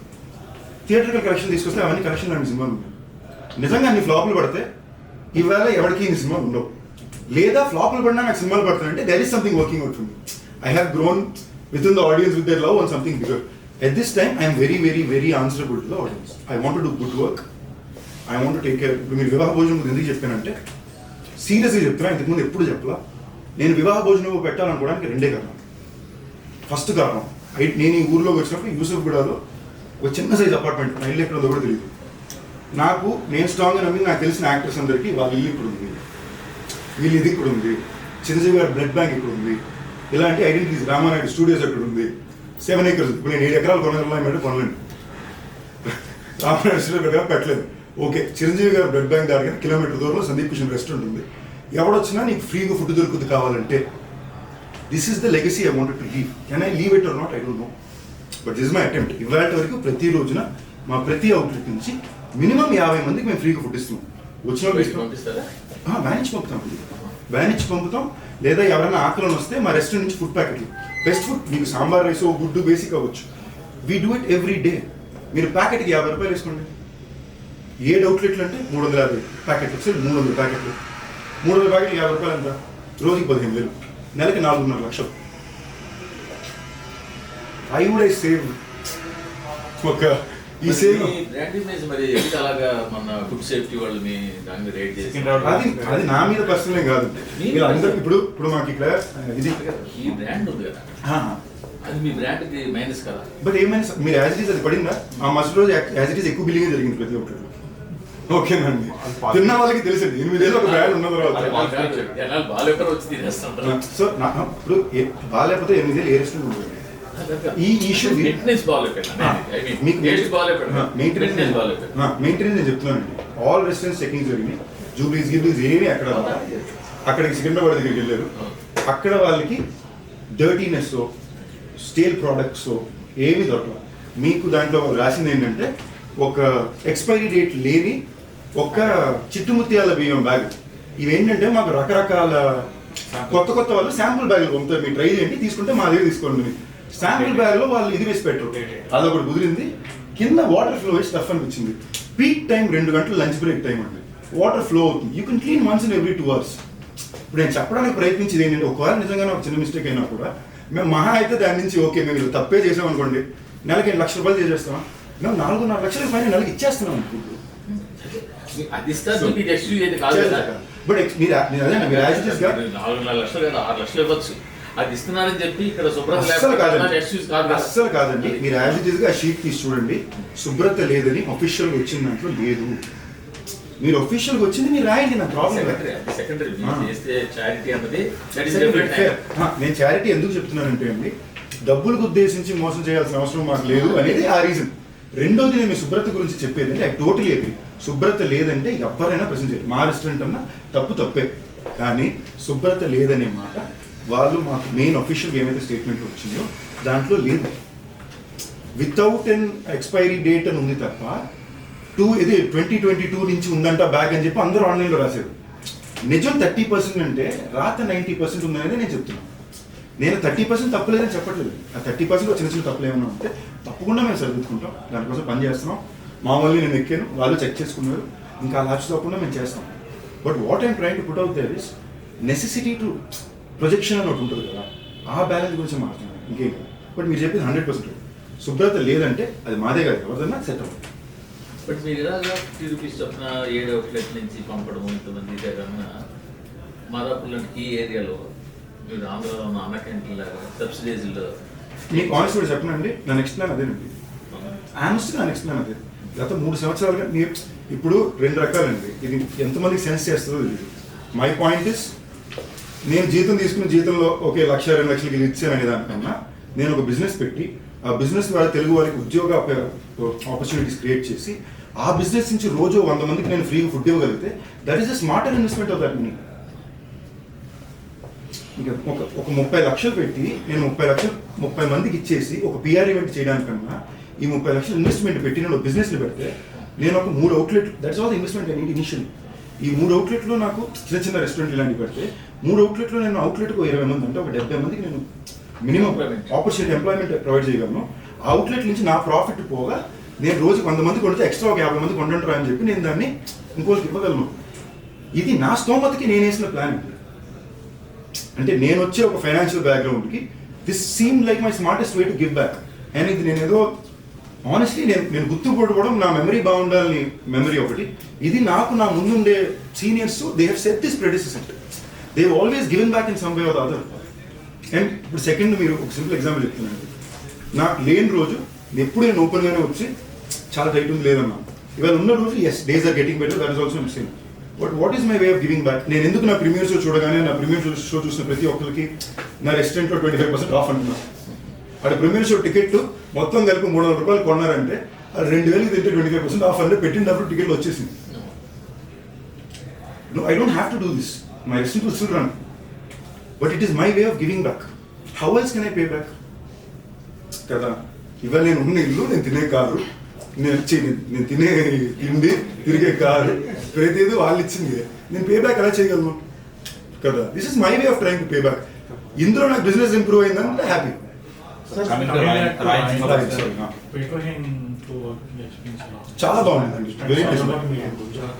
థియేటర్కల్ కలెక్షన్ తీసుకొస్తే అవన్నీ కలెక్షన్ లాంటి సినిమాలు ఉన్నాయి. నిజంగా అన్ని ఫ్లాపులు పడితే ఇవాళ ఎవరికి ఇన్ని సినిమాలు ఉండవు. లేదా ఫ్లాపులు పడినా నాకు సినిమాలు పడుతున్నాయంటే there is something working out for me. I have grown with in the audience with their love on something bigger. At this time I'm very very very answerable to the audience. I want to do good work. I want to take care. ఇప్పుడు మీరు వివాహ భోజనం గురించి ఎందుకు చెప్పానంటే సీరియస్గా చెప్తున్నా, ఇంతకుముందు ఎప్పుడు చెప్పలా. నేను వివాహ భోజనం పెట్టాలనుకోవడానికి 2 కారణం. ఫస్ట్ కారణం, నేను ఈ ఊర్లోకి వచ్చినప్పుడు యూసఫ్గూడలో ఒక చిన్న సైజ్ అపార్ట్మెంట్, నా ఇల్లు ఎక్కడ ఉందో కూడా తెలియదు. నేను స్ట్రాంగ్గా నమ్మి నాకు తెలిసిన యాక్టర్స్ అందరికీ వాళ్ళ ఇల్లు ఇక్కడ ఉంది, వీళ్ళు ఇది ఇక్కడ ఉంది, చిరంజీవి గారి బ్లడ్ బ్యాంక్ ఇక్కడ ఉంది, ఇలాంటి ఐడెంటిటీస్. రామానాయుడు స్టూడియోస్ ఎక్కడ ఉంది, 7 acres. ఇప్పుడు నేను 7 ఎకరాలు కొనగలను కొనలేను. రామానాయుడు స్టూడియో పెట్టలేదు. ఓకే, చిరంజీవి గారి బ్లడ్ బ్యాంక్ దాకా కిలోమీటర్ దూరంలో సందీప్ కిషన్ రెస్టారెంట్ ఉంది. ఎవడొచ్చినా నీకు ఫ్రీగా ఫుడ్ దొరుకుతుంది కావాలంటే. This is the legacy I wanted to leave. Can I leave it or not, I don't know. But this my attempt. ఇవాళ వరకు ప్రతి రోజున మా ప్రతి అవుట్లెట్ నుంచి మినిమం 50 మందికి మేము ఫ్రీగా ఫుడ్ ఇస్తున్నాం. వచ్చిన వ్యాన్ ఇచ్చి పంపుతాం. లేదా ఎవరైనా ఆకలిని వస్తే మా రెస్టారెంట్ నుంచి ఫుడ్ ప్యాకెట్లు, బెస్ట్ ఫుడ్, మీకు సాంబార్ రైస్ గుడ్డు బేసిక్ అవ్వచ్చు. We do it every day. మీరు ప్యాకెట్కి 50 రూపాయలు వేసుకోండి. 7 అవుట్లెట్లు అంటే 350 ప్యాకెట్లు వస్తే 300 ప్యాకెట్లు. 300 ప్యాకెట్లు 50 రూపాయలు ఎంత? రోజుకి 15,000, నెలకి 4.5 లక్షలు. ఐ వుడ్ ఐ సేవ్ ఒక ఈ సేవ్. మరి అలాగా మన ఫుడ్ సేఫ్టీ వాళ్ళు మీ దాన్ని రేట్ చేసి అది నా మీద పర్సనల్ కాదు. అందరూ ఇప్పుడు మాకు ఇక్కడ ఇది ఈ బ్రాండ్ ఉంది కదా, అది మీ బ్రాండ్ కి మైనస్ కదా. బట్ ఏమైనా మీరు యాజ్ ఇట్ ఈస్ అది పడిందా? ఆ మస్ట్ రోజు యాజ్ ఇట్ ఈస్ ఎక్కువ బిల్లింగ్ జరిగింది ప్రతి ఒక్కరు. ఓకేనండి, తిన్న వాళ్ళకి తెలిసింది 8 ఏళ్ళు ఒక బ్రాండ్ ఉన్న తర్వాత. వచ్చి తినేస్తుంటారు. సో ఇప్పుడు బాగాలేకపోతే 8 ఏళ్ళు ఏ రెస్టారెంట్ ఉంటుంది. ఈ ఇష్యూ మెయింటెనెన్స్ నేను చెప్తున్నానండి. ఆల్ రెస్టారెంట్స్ చెకింగ్ జరిగినాయి. జూబ్లీస్ ఏమీ అక్కడికి సికింద్రాబాద్ దగ్గరికి వెళ్ళారు. అక్కడ వాళ్ళకి డర్టీనెస్ స్టేల్ ప్రోడక్ట్స్ ఏమీ దొరకదు. మీకు దాంట్లో రాసింది ఏంటంటే ఒక ఎక్స్పైరీ డేట్ లేని ఒక చిట్టుముత్యాల బియ్యం బ్యాగ్. ఇవేంటంటే మాకు రకరకాల కొత్త వాళ్ళు శాంపుల్ బ్యాగులు పంపుతారు. మీరు ట్రై చేయండి, తీసుకుంటే మా దగ్గర తీసుకోండి. శాంపుల్ బ్యాగ్ లో వాళ్ళు ఇది వేసి పెట్టరు. అదొకటి కుదిరింది. కింద వాటర్ ఫ్లో వేసి స్టఫ్ అనిపించింది. పీక్ టైం 2 గంటలు లంచ్ బ్రేక్ టైం అండి. వాటర్ ఫ్లో అవుతుంది. You can clean once in every 2 hours. ఇప్పుడు నేను చెప్పడానికి ప్రయత్నించేది ఏంటంటే ఒకవేళ నిజంగానే ఒక చిన్న మిస్టేక్ అయినా కూడా మేము మహా అయితే దాని నుంచి ఓకే మేము ఇది తప్పే చేసాం అనుకోండి, నెలకి 8 లక్షల రూపాయలు చేసేస్తాం. మేము 4.5 లక్షల పైన నెలకి ఇచ్చేస్తున్నాం. బట్ మీరు అదే మీరు యాజ్ ఇట్ ఈస్ గా 4.5 లక్షలు కదా 6 లక్షలు ఇవ్వచ్చు. అది ఇస్తున్నారని చెప్పి ఇక్కడ శుభ్రత అస్సలు కాదండి. మీరు యాజ్ ఇట్ ఈస్ గా షీట్ తీసి చూడండి. శుభ్రత లేదని అఫీషియల్ వచ్చిన దాంట్లో లేదు. మీరు అఫీషియల్ వచ్చింది మీరు రాయండి, నా ప్రాబ్లం. నేను చారిటీ ఎందుకు చెప్తున్నానంటే అండి, డబ్బులకు ఉద్దేశించి మోసం చేయాల్సిన అవసరం మాకు లేదు అనేది ఆ రీజన్. రెండోది నేను మీ శుభ్రత గురించి చెప్పేది అంటే ఐ టోటలీ అగ్రీ. శుభ్రత లేదంటే ఎవరైనా ప్రశ్న చేయాలి. మా రెస్టారెంట్ అన్నా తప్పే, కానీ శుభ్రత లేదనే మాట వాళ్ళు మాకు మెయిన్ అఫీషియల్గా ఏమైతే స్టేట్మెంట్ వచ్చిందో దాంట్లో లేదు. వితౌట్ ఎన్ ఎక్స్పైరీ డేట్ అని ఉంది తప్ప 2022 నుంచి ఉందంట బ్యాగ్ అని చెప్పి అందరూ ఆన్లైన్లో రాశారు. నిజం 30% అంటే రాత 90% ఉందనేది నేను చెప్తున్నాను. నేను 30% తప్పలేదని చెప్పట్లేదు. ఆ 30% చిన్న చిన్న తప్పులు ఏమన్నా ఉంటే తప్పకుండా మేము సరిదిద్దుకుంటాం. దానికోసం పని చేస్తున్నాం. మామూలుగా నేను ఎక్కాను, వాళ్ళు చెక్ చేసుకున్నారు. ఇంకా అలా తప్పకుండా మేము చేస్తాం. But what I'm trying to put out there is necessity to projection అని ఒకటి ఉంటుంది కదా, ఆ బ్యాలెన్స్ గురించి మాట్లాడుతున్నాను, ఇంకేం కదా. బట్ మీరు చెప్పింది 100% శుభ్రత లేదంటే అది మాదే కాదు, ఎవరిదన్నా సెట్ అవ్వదు. బట్ మీరు ఇలాగా 50 రూపీస్ చొప్పున 7 అవుట్లెట్ నుంచి పంపడం ఇంతమంది దగ్గర మాదాపూర్లోని ఈ ఏరియాలో మీరు ఆంధ్రాలో ఉన్న అన్న క్యాంటీన్ లాగా సబ్సిడీస్లో మీకు ఆనెస్ట్ కూడా చెప్పనండి. నా నెక్స్ట్ ప్లాన్ అదేనండి. ఆనెస్ట్ నా నెక్స్ట్ ప్లాన్ అదే. గత 3 సంవత్సరాలుగా మీరు ఇప్పుడు 2 రకాలండి. ఇది ఎంతమందికి సెన్స్ చేస్తుందో తెలియదు. మై పాయింట్ ఇస్ నేను జీతం తీసుకున్న జీతంలో ఓకే 1,00,000 2 లక్షలకి ఇది ఇచ్చాను అనే దానికన్నా నేను ఒక బిజినెస్ పెట్టి ఆ బిజినెస్ ద్వారా తెలుగు వారికి ఉద్యోగ ఆపర్చునిటీస్ క్రియేట్ చేసి ఆ బిజినెస్ నుంచి రోజు 100 మందికి నేను ఫ్రీగా ఫుడ్ ఇవ్వగలిగితే that is the smarter investment of that money. ఇంకా ఒక 30 లక్షలు పెట్టి నేను 30 మందికి ఇచ్చేసి ఒక పిఆర్ ఈవెంట్ చేయడానికన్నా ఈ 30 లక్షలు ఇన్వెస్ట్మెంట్ పెట్టి నేను బిజినెస్ని పెడితే నేను ఒక 3 outlet that's all the investment I need initially. ఈ 3 అవుట్లెట్లో నాకు చిన్న రెస్టారెంట్ ఇలాంటివి పెడితే 3 అవుట్లెట్లో నేను అవుట్లెట్కు 20 మంది అంటే ఒక 70 మందికి నేను మినిమం ఆపర్చునిటీ ఎంప్లాయ్మెంట్ ప్రొవైడ్ చేయగలను. ఆ అవుట్లెట్ నుంచి నా ప్రాఫిట్ పోగా నేను రోజుకి 100 మంది కొంటే ఎక్స్ట్రా ఒక 50 మంది కొంటుంటారా అని చెప్పి నేను దాన్ని ఇంకోరికి ఇవ్వగలను. ఇది నా స్తోమతకి నేను వేసిన ప్లాన్. అంటే నేను వచ్చే ఒక ఫైనాన్షియల్ బ్యాక్గ్రౌండ్కి this seem like my smartest way to give back. And ఇది నేను ఏదో ఆనెస్ట్లీ నేను గుర్తుపెట్టుకోవడం నా మెమరీ బాగుండాలని మెమరీ ఒకటి. ఇది నాకు నా ముందుండే seniors they have set this predecessor. They have always given back in some way or other. And ఇప్పుడు సెకండ్ మీరు ఒక సింపుల్ ఎగ్జాంపుల్ చెప్తున్నాను. నాకు లేని రోజు ఎప్పుడు నేను ఓపెన్గానే వచ్చి చాలా టైట్ ఉంది లేదన్నా. ఇవాళ ఉన్న రోజు as days are getting better, that is also same. But what is my way of giving back? నేను ఎందుకు నా ప్రీమియర్ షో చూడగానే నా ప్రీమియర్ షో చూసిన ప్రతి ఒక్కరికి నా రెస్టారెంట్లో 25% ఆఫ్ అంటున్నాను. అక్కడ ప్రీమియర్ షో టికెట్ మొత్తం కలిపి 300 రూపాయలు కొన్నారంటే అది 2,000 తింటే 25% ఆఫ్ అంటే పెట్టినప్పుడు టికెట్లు వచ్చేసింది. No, I don't have to do this. My restaurant will still run. But it is my way of giving back. How else can I pay back? కదా ఇవాళ నేను ఉన్న ఇల్లు, నేను తినే కారు, నేను తినే తిండి, తిరిగే కారు, ప్రతిదీ వాళ్ళు ఇచ్చింది. నేను పే బ్యాక్ ఎలా చేయగలను కదా? This is my way of trying to pay back. ఇందులో నాకు బిజినెస్ ఇంప్రూవ్ అయిందంటే హ్యాపీ. చాలా బాగుంది, వెరీ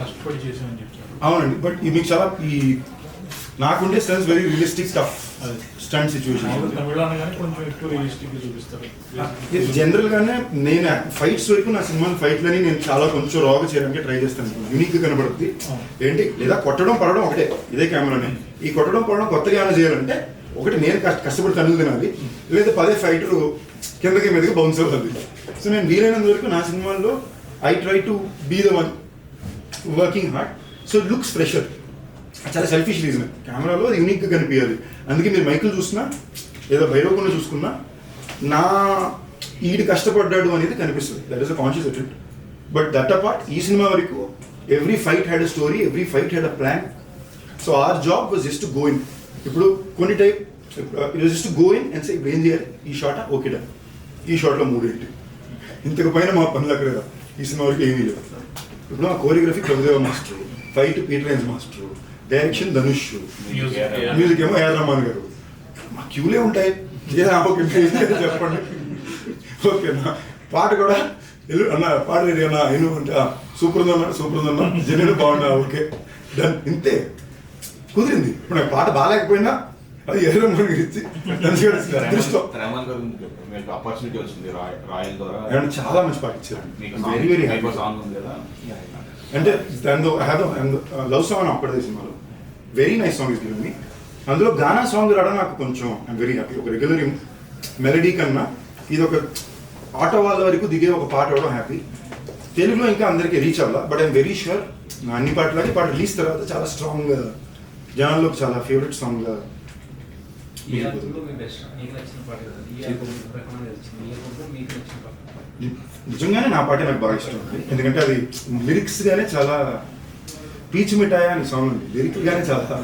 కష్టపడి చేసామని చెప్తారు. అవునండి. బట్ మీకు చాలా ఈ నాకుండే stunts very realistic stuff stunt situation. General గానే నేను ఫైట్స్ వరకు నా సినిమా ఫైట్లని నేను చాలా కొంచెం రాగా చేయడానికి ట్రై చేస్తాను. యూనిక్ గా కనబడుతుంది ఏంటి, లేదా కొట్టడం పడడం ఒకటే ఇదే కెమెరానే. ఈ కొట్టడం పడడం కొత్తగా ఏమైనా చేయాలంటే ఒకటి నేను కష్టపడి తన్నులు తినాలి, లేదా 10 ఫైట్లు కిందకి మీదకి బౌన్స్ అవ్వాలి. సో నేను వీలైనంత వరకు నా సినిమాల్లో I try to be the one working hard. So it looks fresher. చాలా సెల్ఫిష్ రీజన్, కెమెరాలో అది యూనిక్గా కనిపించాలి. అందుకే మీరు మైకులు చూసినా లేదా భైరవకుండా చూసుకున్నా నా ఈడు కష్టపడ్డాడు అనేది కనిపిస్తుంది. That is a conscious attempt. But that apart ఈ సినిమా వరకు every fight had a story, every fight had a plan. So our job was just to go in. ఇప్పుడు కొన్ని type it was just to go in and say ఇప్పుడు ఏం చేయాలి, ఈ షాటా ఓకే డా, ఈ షాట్లో 3 ఏంటి, ఇంతకు పైన మా పనులు అక్కడ ఈ సినిమా వరకు ఏమీ లేదు. ఇప్పుడు మా choreography Prabhudeva master, fight Peter range master, direction Dhanush, music ఏమో ఏఆర్ రహమాన్ గారు. మా క్యూలే ఉంటాయి, చెప్పండి ఓకేనా. పాట కూడా అన్న పాట రెడీ అన్న ఎను అంటే సూపర్ ఉందన్నా జనరల్ బాగున్నా ఓకే డన్, ఇంతే కుదిరింది. ఇప్పుడు నాకు పాట బాగాలేకపోయినా అది ఏఆర్ రహమాన్ గారు ఇచ్చి ఆపర్చునిటీ వచ్చింది రాయల్ ద్వారా. చాలా మంచి పాట ఇచ్చారు, వెరీ వెరీ హ్యాపీ. అంటే దాంతో లవ్ సాంగ్ అప్పటిదే సినిమాలో very nice song is given me. అందులో గానా సాంగ్ రావడం నాకు కొంచెం ఐఎమ్ వెరీ హ్యాపీ. ఒక రెగ్యులర్ మెలడీ కన్నా ఇది ఒక ఆటో వాళ్ళ వరకు దిగే ఒక పాట అవడం హ్యాపీ. తెలుగులో ఇంకా అందరికీ రీచ్ అవ్వాల. బట్ ఐఎమ్ వెరీ షూర్ నా అన్ని పాటలకి పాట రిలీజ్ తర్వాత చాలా స్ట్రాంగ్గా జనాల్లోకి చాలా ఫేవరెట్ సాంగ్గా. నిజంగానే నా పాటే నాకు బాగా ఇష్టం ఉంది. ఎందుకంటే అది లిరిక్స్ గానే చాలా పీచు మిఠాయా అని సాంగ్ ఉంది. లిరిక్ గానే చాలా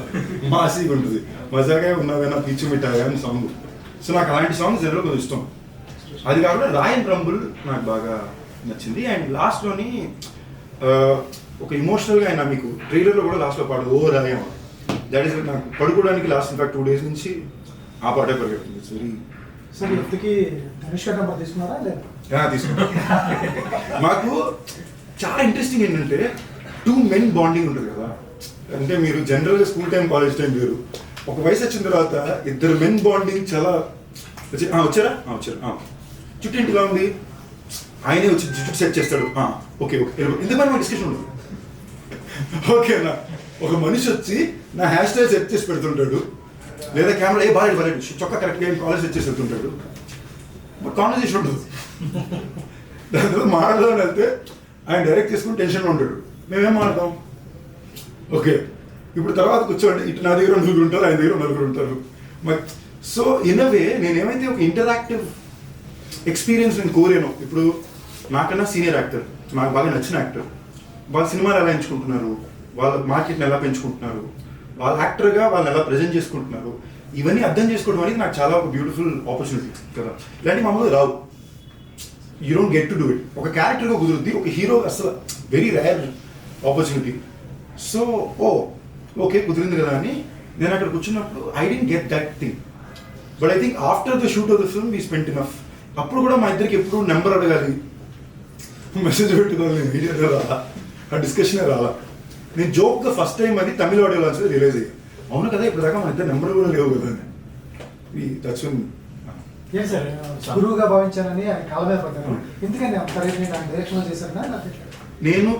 మాసీగా ఉంటుంది, మజాగా ఉన్నదైనా పీచు మిఠాయా అని సాంగ్. సో నాకు అలాంటి సాంగ్స్ జనరల్ కొంచెం ఇష్టం. అది కాకుండా రాయన్ రంబుల్ నాకు బాగా నచ్చింది. అండ్ లాస్ట్లోని ఒక ఇమోషనల్గా ఆయన మీకు ట్రైలర్లో కూడా లాస్ట్లో పాడు ఓ రాయం, దట్ ఈస్ నాకు పడుకోవడానికి లాస్ట్ ఇన్ఫాక్ట్ 2 days నుంచి ఆ పాటే పరిగెడుతుంది. ఇట్స్ వెరీ సార్ ఇంతకీ ధనుష్ గారు నెంబర్ తీసుకున్నారా లేదా? తీసుకున్నా. మాకు చాలా ఇంట్రెస్టింగ్ ఏంటంటే 2 men బాండింగ్ ఉంటుంది కదా. అంటే మీరు జనరల్గా స్కూల్ టైం కాలేజ్ టైం వేరు, ఒక వయసు వచ్చిన తర్వాత 2 men బాండింగ్ చాలా వచ్చారా జుట్టు ఇంటిగా ఉంది, ఆయనే వచ్చి జుట్టు సెట్ చేస్తాడు, ఓకే ఓకే ఇంతమంది మా డిస్కషన్ ఉండదు. ఓకేనా, ఒక మనిషి వచ్చి నా హెయిర్ స్టైల్ సెట్ చేసి పెడుతుంటాడు, లేదా కెమెరా బాగా చొక్కా కరెక్ట్గా కాలేజ్ సెట్ చేసి వెళ్తుంటాడు. కాన్వర్సేషన్ ఉంటుంది. దాని తర్వాత మాట్లాడదామని వెళ్తే ఆయన డైరెక్ట్ చేసుకుని టెన్షన్లో ఉంటాడు. మేమేం మాట్లాడతాం, ఓకే ఇప్పుడు తర్వాత కూర్చోండి ఇటు నా దగ్గర నలుగురు ఉంటారు, ఆయన దగ్గర నలుగురు ఉంటారు. సో ఇన్ అ వే నేనేమైతే ఒక ఇంటరాక్టివ్ ఎక్స్పీరియన్స్ నేను కోరాను. ఇప్పుడు నాకన్నా సీనియర్ యాక్టర్, నాకు బాగా నచ్చిన యాక్టర్, వాళ్ళ సినిమాలు ఎలా ఎంచుకుంటున్నారు, వాళ్ళ మార్కెట్ని ఎలా పెంచుకుంటున్నారు, వాళ్ళ యాక్టర్గా వాళ్ళని ఎలా ప్రజెంట్ చేసుకుంటున్నారు, ఇవన్నీ అర్థం చేసుకోవడం అనేది నాకు చాలా ఒక బ్యూటిఫుల్ ఆపర్చునిటీ కదా. ఇలాంటి మామూలుగా రావు, you don't get to do it. ఒక క్యారెక్టర్గా కుదురుద్ది, ఒక హీరో అసలు very rare opportunity. So okay కుదిరింది కదా అని నేను అక్కడ కూర్చున్నప్పుడు I didn't get that thing. But I think after the shoot of the film we spent enough. అప్పుడు కూడా మా ఇద్దరికి ఎప్పుడు నెంబర్ అడగాలి, మెసేజ్ పెట్టుకోవాలి, మీడియాలో రాలా, ఆ డిస్కషనే రాలా. నేను జోక్గా ఫస్ట్ టైం అది తమిళ ఆడియో లాంచ్ రియలైజ్ అయ్యాను, అవును కదా ఇప్పుడు దాకా మన ఇద్దరు నెంబర్ కూడా లేవు కదా అని. దట్స్ వెన్ ఏం సార్ గురువుగా భావించానని ఆయన కాళ్ళ మీద పడ్డాను. ఎందుకని అంత రేపు నాకు డైరెక్షన్లో చేశారన్నా నాకు నేను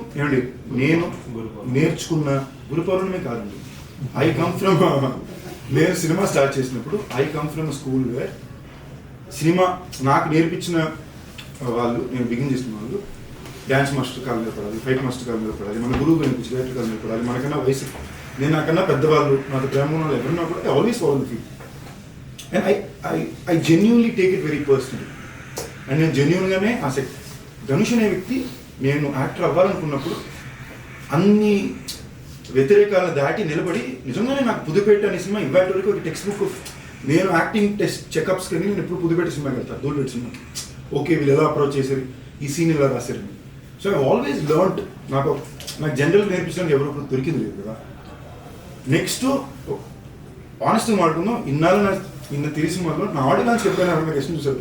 నేర్చుకున్న గురు పౌర్ణమే కాదండి. ఐ కమ్ ఫ్రమ్ నేను సినిమా స్టార్ట్ చేసినప్పుడు I come from school where cinema నాకు నేర్పించిన వాళ్ళు, నేను బిగిన్ చేసిన వాళ్ళు డ్యాన్స్ మాస్టర్ కాళ్ళ మీద పడాలి, ఫైట్ మాస్టర్ కాళ్ళ మీద పడాలి, మన గురువు నేర్పించి డైరెక్టర్ కాళ్ళ మీద పడాలి, మనకన్నా వయసు నేను నాకన్నా పెద్దవాళ్ళు, నాతో ప్రేమ వాళ్ళు ఎవరున్నా కూడా I always follow the feel. And I genuinely take it very personal. And నేను జెన్యూన్గానే ఆసక్తి. ధనుష్ అనే వ్యక్తి నేను యాక్టర్ అవ్వాలనుకున్నప్పుడు అన్ని వ్యతిరేకాలను దాటి నిలబడి నిజంగానే నాకు పుదుపేట అనే సినిమా ఇవాటి వరకు ఒక టెక్స్ట్ బుక్ నేను యాక్టింగ్ టెస్ట్ చెకప్స్ కానీ నేను ఇప్పుడు పుదుపేట సినిమాకి వెళ్తాను, దూల్పేట సినిమా. ఓకే వీళ్ళు ఎలా అప్రోచ్ చేశారు, ఈ సీన్ ఎలా రాశారు. So I always learned. నాకు జనరల్ నేర్పించడానికి ఎవరు దొరికింది లేదు కదా. నెక్స్ట్ ఆనెస్ట్గా మాట్లాడుకుందాం, ఇన్నాళ్ళు నా తిరిగి సినిమాలో నా ఆడియో లాంచ్ చెప్పాను, నాకు గెస్ట్ చూసారు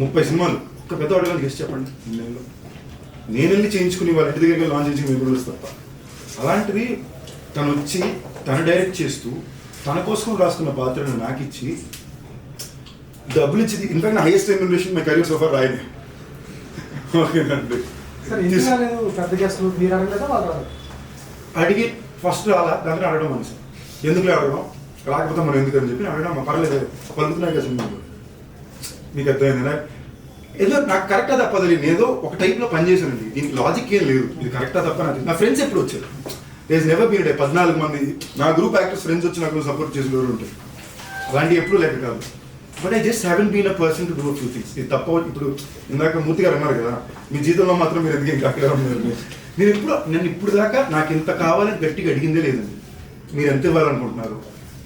30 సినిమాలు, ఒక్క పెద్ద ఆడియో లాంచ్ గెస్ట్ చెప్పండి. నేను వెళ్ళి చేయించుకుని వాళ్ళ ఇంటి దగ్గరికి లాంచ్ చేసి మేము తప్ప. అలాంటిది తను వచ్చి తను డైరెక్ట్ చేస్తూ తన కోసం రాసుకున్న పాత్రను నాకు ఇచ్చి డబ్బులు ఇచ్చింది. ఇన్ఫాక్ట్ నా highest remuneration my career so far రాయనే. ఓకేనండి పెద్ద గెస్ట్లు మీరు అడగలేదా వాళ్ళు అడిగి ఫస్ట్ రాలా, దాంట్లో అడగడం మనసు ఎందుకులే అడగడం, రాకపోతే మనం ఎందుకని చెప్పి అడగడం పర్లేదు పలుకుతున్నాయి కదా సినిమా. మీకు అర్థమైంది ఏదో నాకు కరెక్టా తప్పదు, ఏదో ఒక టైప్లో పనిచేశానండి. దీనికి లాజిక్ ఏం లేదు, ఇది కరెక్టా తప్ప. నా ఫ్రెండ్స్ ఎప్పుడు వచ్చారు, దేర్ నెవర్ బీన్ 14 మంది నా గ్రూప్ యాక్టర్స్ ఫ్రెండ్స్ వచ్చి నాకు సపోర్ట్ చేసి ఎవరు ఉంటారు, అలాంటి ఎప్పుడు లేక కాదు. But I just haven't been a person to do a few things. ఇది తప్ప. ఇప్పుడు ఇందాక మూర్తి గారు అన్నారు కదా, మీ జీవితంలో మాత్రం మీరు ఎందుకు ఇంకా అక్కడ ఉన్నారు. నేను ఇప్పుడు దాకా నాకు ఇంత కావాలని గట్టిగా అడిగిందే లేదండి. మీరు ఎంత ఇవ్వాలనుకుంటున్నారు,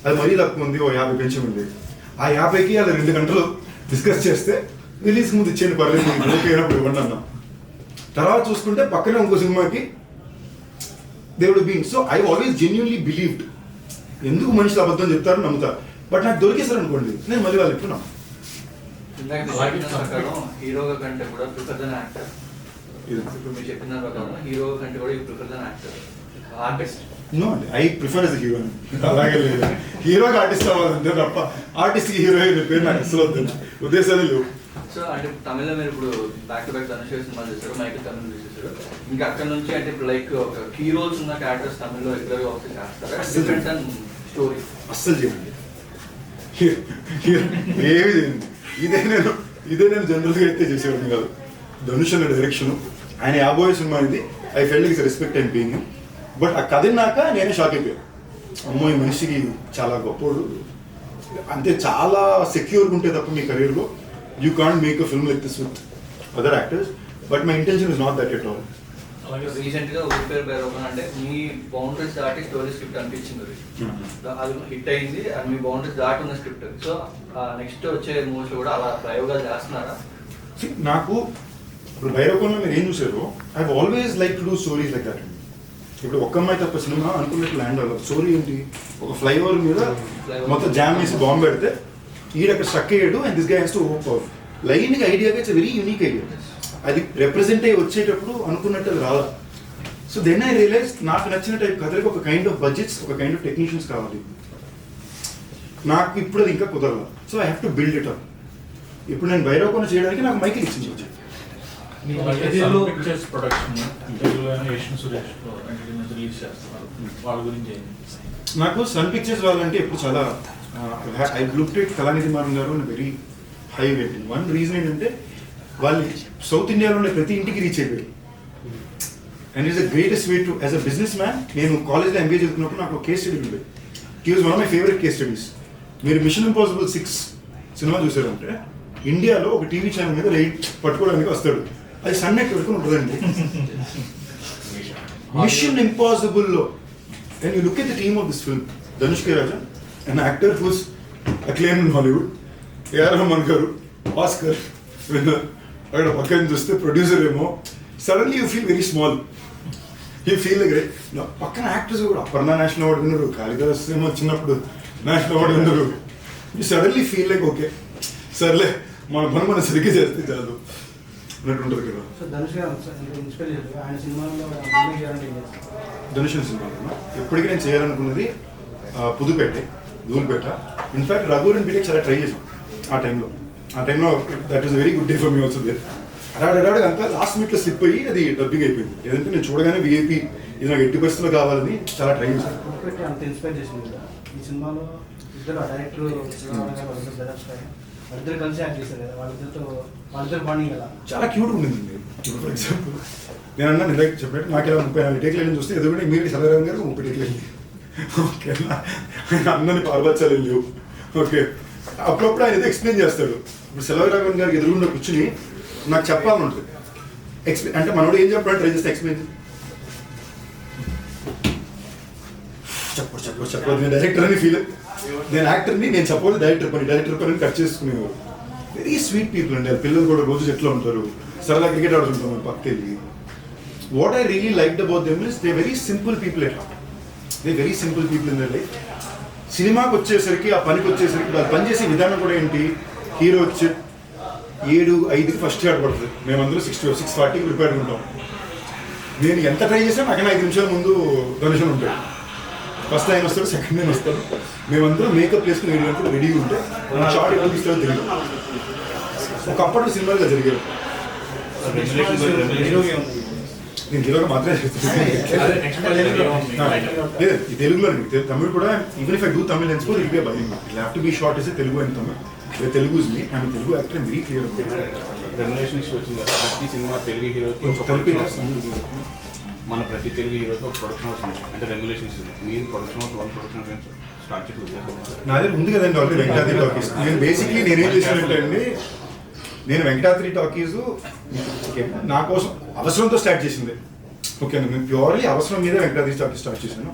అది మరీ తక్కువ ఉంది, ఓ 50 పెంచమంది. ఆ 50కి అది 2 గంటలు డిస్కస్ చేస్తే రిలీజ్ ముందు ఇచ్చేయండి పర్లేదు, ఓకే అయినప్పుడు ఇవ్వండి అన్నాం. తర్వాత చూసుకుంటే పక్కనే ఇంకో సినిమాకి దేవుడు being. So I always genuinely believed. ఎందుకు మనుషులు అబద్ధం చెప్తారో నమ్ముతారు. బట్ నాకు దొరికేసారు అనుకోండి, నేను మళ్ళీ వాళ్ళు ఎప్పుడు హీరోగా కంటే కూడా ప్రిఫర్ దెన్ యాక్టర్. ఇప్పుడు మీరు చెప్పిన ప్రకారం హీరో కంటే కూడా prefer then actor, artist. No అండి, ఐ ప్రిఫర్ ఎస్ హీరో. అలాగే లేదు, హీరోకి ఆర్టిస్ట్ అవ్వాలంటే తప్ప ఆర్టిస్ట్కి హీరో పేరు నాకు అసలు వద్దు, ఉద్దేశాలు లేవు. సో అంటే తమిళలో మీరు ఇప్పుడు బ్యాక్ టు బ్యాక్ ధనుష్ సినిమాలు చేశారు, మైకిల్ తమిళ చేశారు. ఇంకా అక్కడ నుంచి అంటే ఇప్పుడు లైక్ ఒక కీ రోల్స్ ఉన్న క్యారెక్టర్స్ తమిళలో రెగ్యులర్గా ఒకటి చేస్తారా? డిఫరెంట్ అండ్ స్టోరీ అస్సలు చేయండి, ఏమి చేయండి. ఇదే నేను జనరల్గా అయితే చేసేవాడిని కాదు. ధనుష్ అనే డైరెక్షన్, ఆయన 50 సినిమా ఇది. I felt it's respect and being. But ఆ కథ నాక నేనే షాక్ అయిపోయాను. అమ్మో ఈ మనిషికి చాలా గొప్పోడు, అంటే చాలా సెక్యూర్గా ఉంటే తప్ప మీ కెరీర్లో you can't make a film like this with other actors. But my intention is not that at all. అలాగే రీసెంట్గా ఊరిపేరు బైరోగన్ అంటే మీ బౌండరీస్ దాటి స్టోరీ స్క్రిప్ట్ అనిపించింది, అది హిట్ అయింది. అది మీ బౌండరీస్ దాటి ఉన్న స్క్రిప్ట్. సో నెక్స్ట్ వచ్చే మూవీస్ కూడా అలా ప్రయోగాలు చేస్తున్నారా? నాకు ఇప్పుడు బైరోగన్లో మీరు ఏం చూసారో I always like to do stories like that. ఇప్పుడు ఒక్క అమ్మాయి తప్ప సినిమా అనుకున్నట్టు ల్యాండ్ అవ్వదు. స్టోరీ ఏంటి, ఒక ఫ్లైఓవర్ మీద మొత్తం జామ్ వేసి బాంబు పెడితే ఈడక్కడ స్ట్రక్ అయ్యాడు and this guy has to hope out. లైన్గా ఐడియాగా ఇట్స్ వెరీ యూనిక్ ఐడియా. అది రిప్రజెంట్ అయ్యి వచ్చేటప్పుడు అనుకున్నట్టు అది రాలా. సో దెన్ ఐ రియలైజ్ నాకు నచ్చిన టైప్ కథలకు ఒక కైండ్ ఆఫ్ బడ్జెట్స్, ఒక కైండ్ ఆఫ్ టెక్నీషియన్స్ కావాలి. నాకు ఇప్పుడు అది ఇంకా కుదరదు. So I have to build it up. ఇప్పుడు నేను బైరోగన్ చేయడానికి నాకు మైకిల్ ఇచ్చింది. Pictures production Asian Suresh release చేస్తున్నారు, వాళ్ళ గురించి నాకు సన్ పిక్చర్స్ వాళ్ళంటే ఇప్పుడు చాలా I looked at Kalanithi Maran గారు very high rating. One reason ఏంటంటే వాళ్ళు సౌత్ ఇండియాలో ఉండే ప్రతి ఇంటికి రీచ్ అయిపోయారు. And is the greatest way to as a business man. నేను కాలేజ్లో ఎంబీఏ చదువుకున్నప్పుడు నాకు కేస్ స్టడీ ఉంది. He was one of my favourite case studies. మీరు మిషన్ ఇంపాసిబుల్ 6 సినిమా చూసారంటే ఇండియాలో ఒక టీవీ ఛానల్ మీద లైట్ పట్టుకోవడానికి వస్తాడు. అది సన్ నెట్ వరకు ఉంటుందండి. మిషన్ ఇంపాసిబుల్లో and you look at the team of this film, Dhanush K Raja, an actor who's acclaimed in Hollywood, A.R. Rahman garu, Oscar winner. అక్కడ పక్కన చూస్తే ప్రొడ్యూసర్ ఏమో, suddenly you feel very small. You feel like పక్కన యాక్టర్స్ కూడా అపర్ణ నేషనల్ అవార్డు విన్నారు, కాళిదాస్ ఏమో చిన్నప్పుడు నేషనల్ అవార్డు విన్నారు. You suddenly feel like okay సర్లే మన పని మనం సరిగ్గా చేస్తే చాలు అన్నట్టు ఉంటుంది కదా. సో ధనుష్ గారు ఇన్స్పైర్ చేశారు ఆయన సినిమాలో ధనుష్ సినిమా ఎప్పటికీ నేను చేయాలనుకున్నది పుదుపేట, ధూల్పేట. ఇన్ఫాక్ట్ రఘువరన్ బీటెక్ చాలా ట్రై చేసాం ఆ టైంలో. That is very good day for me also there. అడాడు అంతా లాస్ట్ మినిట్లో స్లిప్ అయ్యి అది డబ్బింగ్ అయిపోయింది. ఏదంటే నేను చూడగానే విఐపి ఇది నాకు 80% కావాలని చాలా ట్రై చేశాను. పుదుపేట అంత ఇన్స్పైర్ చేసింది కదా ఈ సినిమాలో. ఇద్దరు డైరెక్టర్ వాళ్ళిద్దరు కలిసి యాక్ట్ చేశారు కదా, వాళ్ళిద్దరు బాండింగ్ కదా చాలా క్యూట్ ఉండింది. ఇప్పుడు ఫర్ ఎగ్జాంపుల్ నేను అన్నా ఇందాక చెప్పినట్టు నాకు ఇలా 34 టేక్లు వెళ్ళి చూస్తే ఎదుగునే ఇమీడియట్ సలరామ్ గారు 30 టేక్లు వెళ్ళి ఓకేనా అందరినీ పాల్పచ్చాలి లేవు. ఓకే అప్పుడప్పుడు ఆయన ఏదో ఎక్స్ప్లెయిన్ చేస్తాడు. ఇప్పుడు సెలవరాఘవన్ గారికి ఎదురుగుండా కూర్చుని నాకు చెప్పాలని ఉంటుంది. ఎక్స్ప్లెయిన్ అంటే మనోడు ఏం చెప్పాలని ట్రై చేస్తే ఎక్స్ప్లెయిన్ చెప్పదు. నేను డైరెక్టర్ అని ఫీల్, నేను యాక్టర్ని, నేను చెప్పదు డైరెక్టర్ పని కట్ చేసుకునేవారు. వెరీ స్వీట్ పీపుల్ అండి. పిల్లలు కూడా రోజు ఎట్లా ఉంటారు, సరదా క్రికెట్ ఆడుతుంటాం మనం పక్కకి వెళ్ళి. What I really liked about them is they very simple people at heart. They very simple people in their life. సినిమాకి వచ్చేసరికి ఆ పనికి వచ్చేసరికి వాళ్ళు పనిచేసే విధానం కూడా ఏంటి, హీరో వచ్చి 7:05కి ఫస్ట్ షాట్ పడుతుంది, మేమందరూ 6:40కి ప్రిపేర్ ఉంటాం. నేను ఎంత ట్రై చేసినా నాకన్నా 5 నిమిషాల ముందు ధనుషన్ ఉంటాడు. ఫస్ట్ ఆయన వస్తాడు, సెకండ్ ఆయన వస్తాడు. మేమందరం మేకప్ వేసుకుని 7 గంటలు రెడీగా ఉంటే షార్ట్ ఎప్పుడు తీస్తారో తెలియదు. ఒకప్పటి సినిమాలుగా జరిగారు. నేను హీరోగా మాత్రమే లేదు ఈ తెలుగులో. తమిళ్ కూడా even if I do Tamil and score it be by it have to be short is Telugu and Tamil. Telugu is me I'm Telugu actor very clear. Remuneration issue వచ్చింది కదా, ప్రతి సినిమా తెలుగు హీరోకి మన ప్రతి తెలుగు హీరోతో ప్రొడక్షన్ హౌస్ ఉంది, అంటే రెగ్యులేషన్స్ ఉంది. మీరు production house one production house start చేసి నా దగ్గర ఉంది కదండి ఆల్రెడీ వెంకటాద్రి టాకీస్. నేను బేసిక్లీ నేనేం చేసినట్టే అండి, నేను వెంకటాద్రి టాకీస్ నా కోసం అవసరంతో స్టార్ట్ చేసింది. ఓకే నేను ప్యూర్లీ అవసరం మీద వెంకటాద్రి టాకీస్ స్టార్ట్ చేశాను.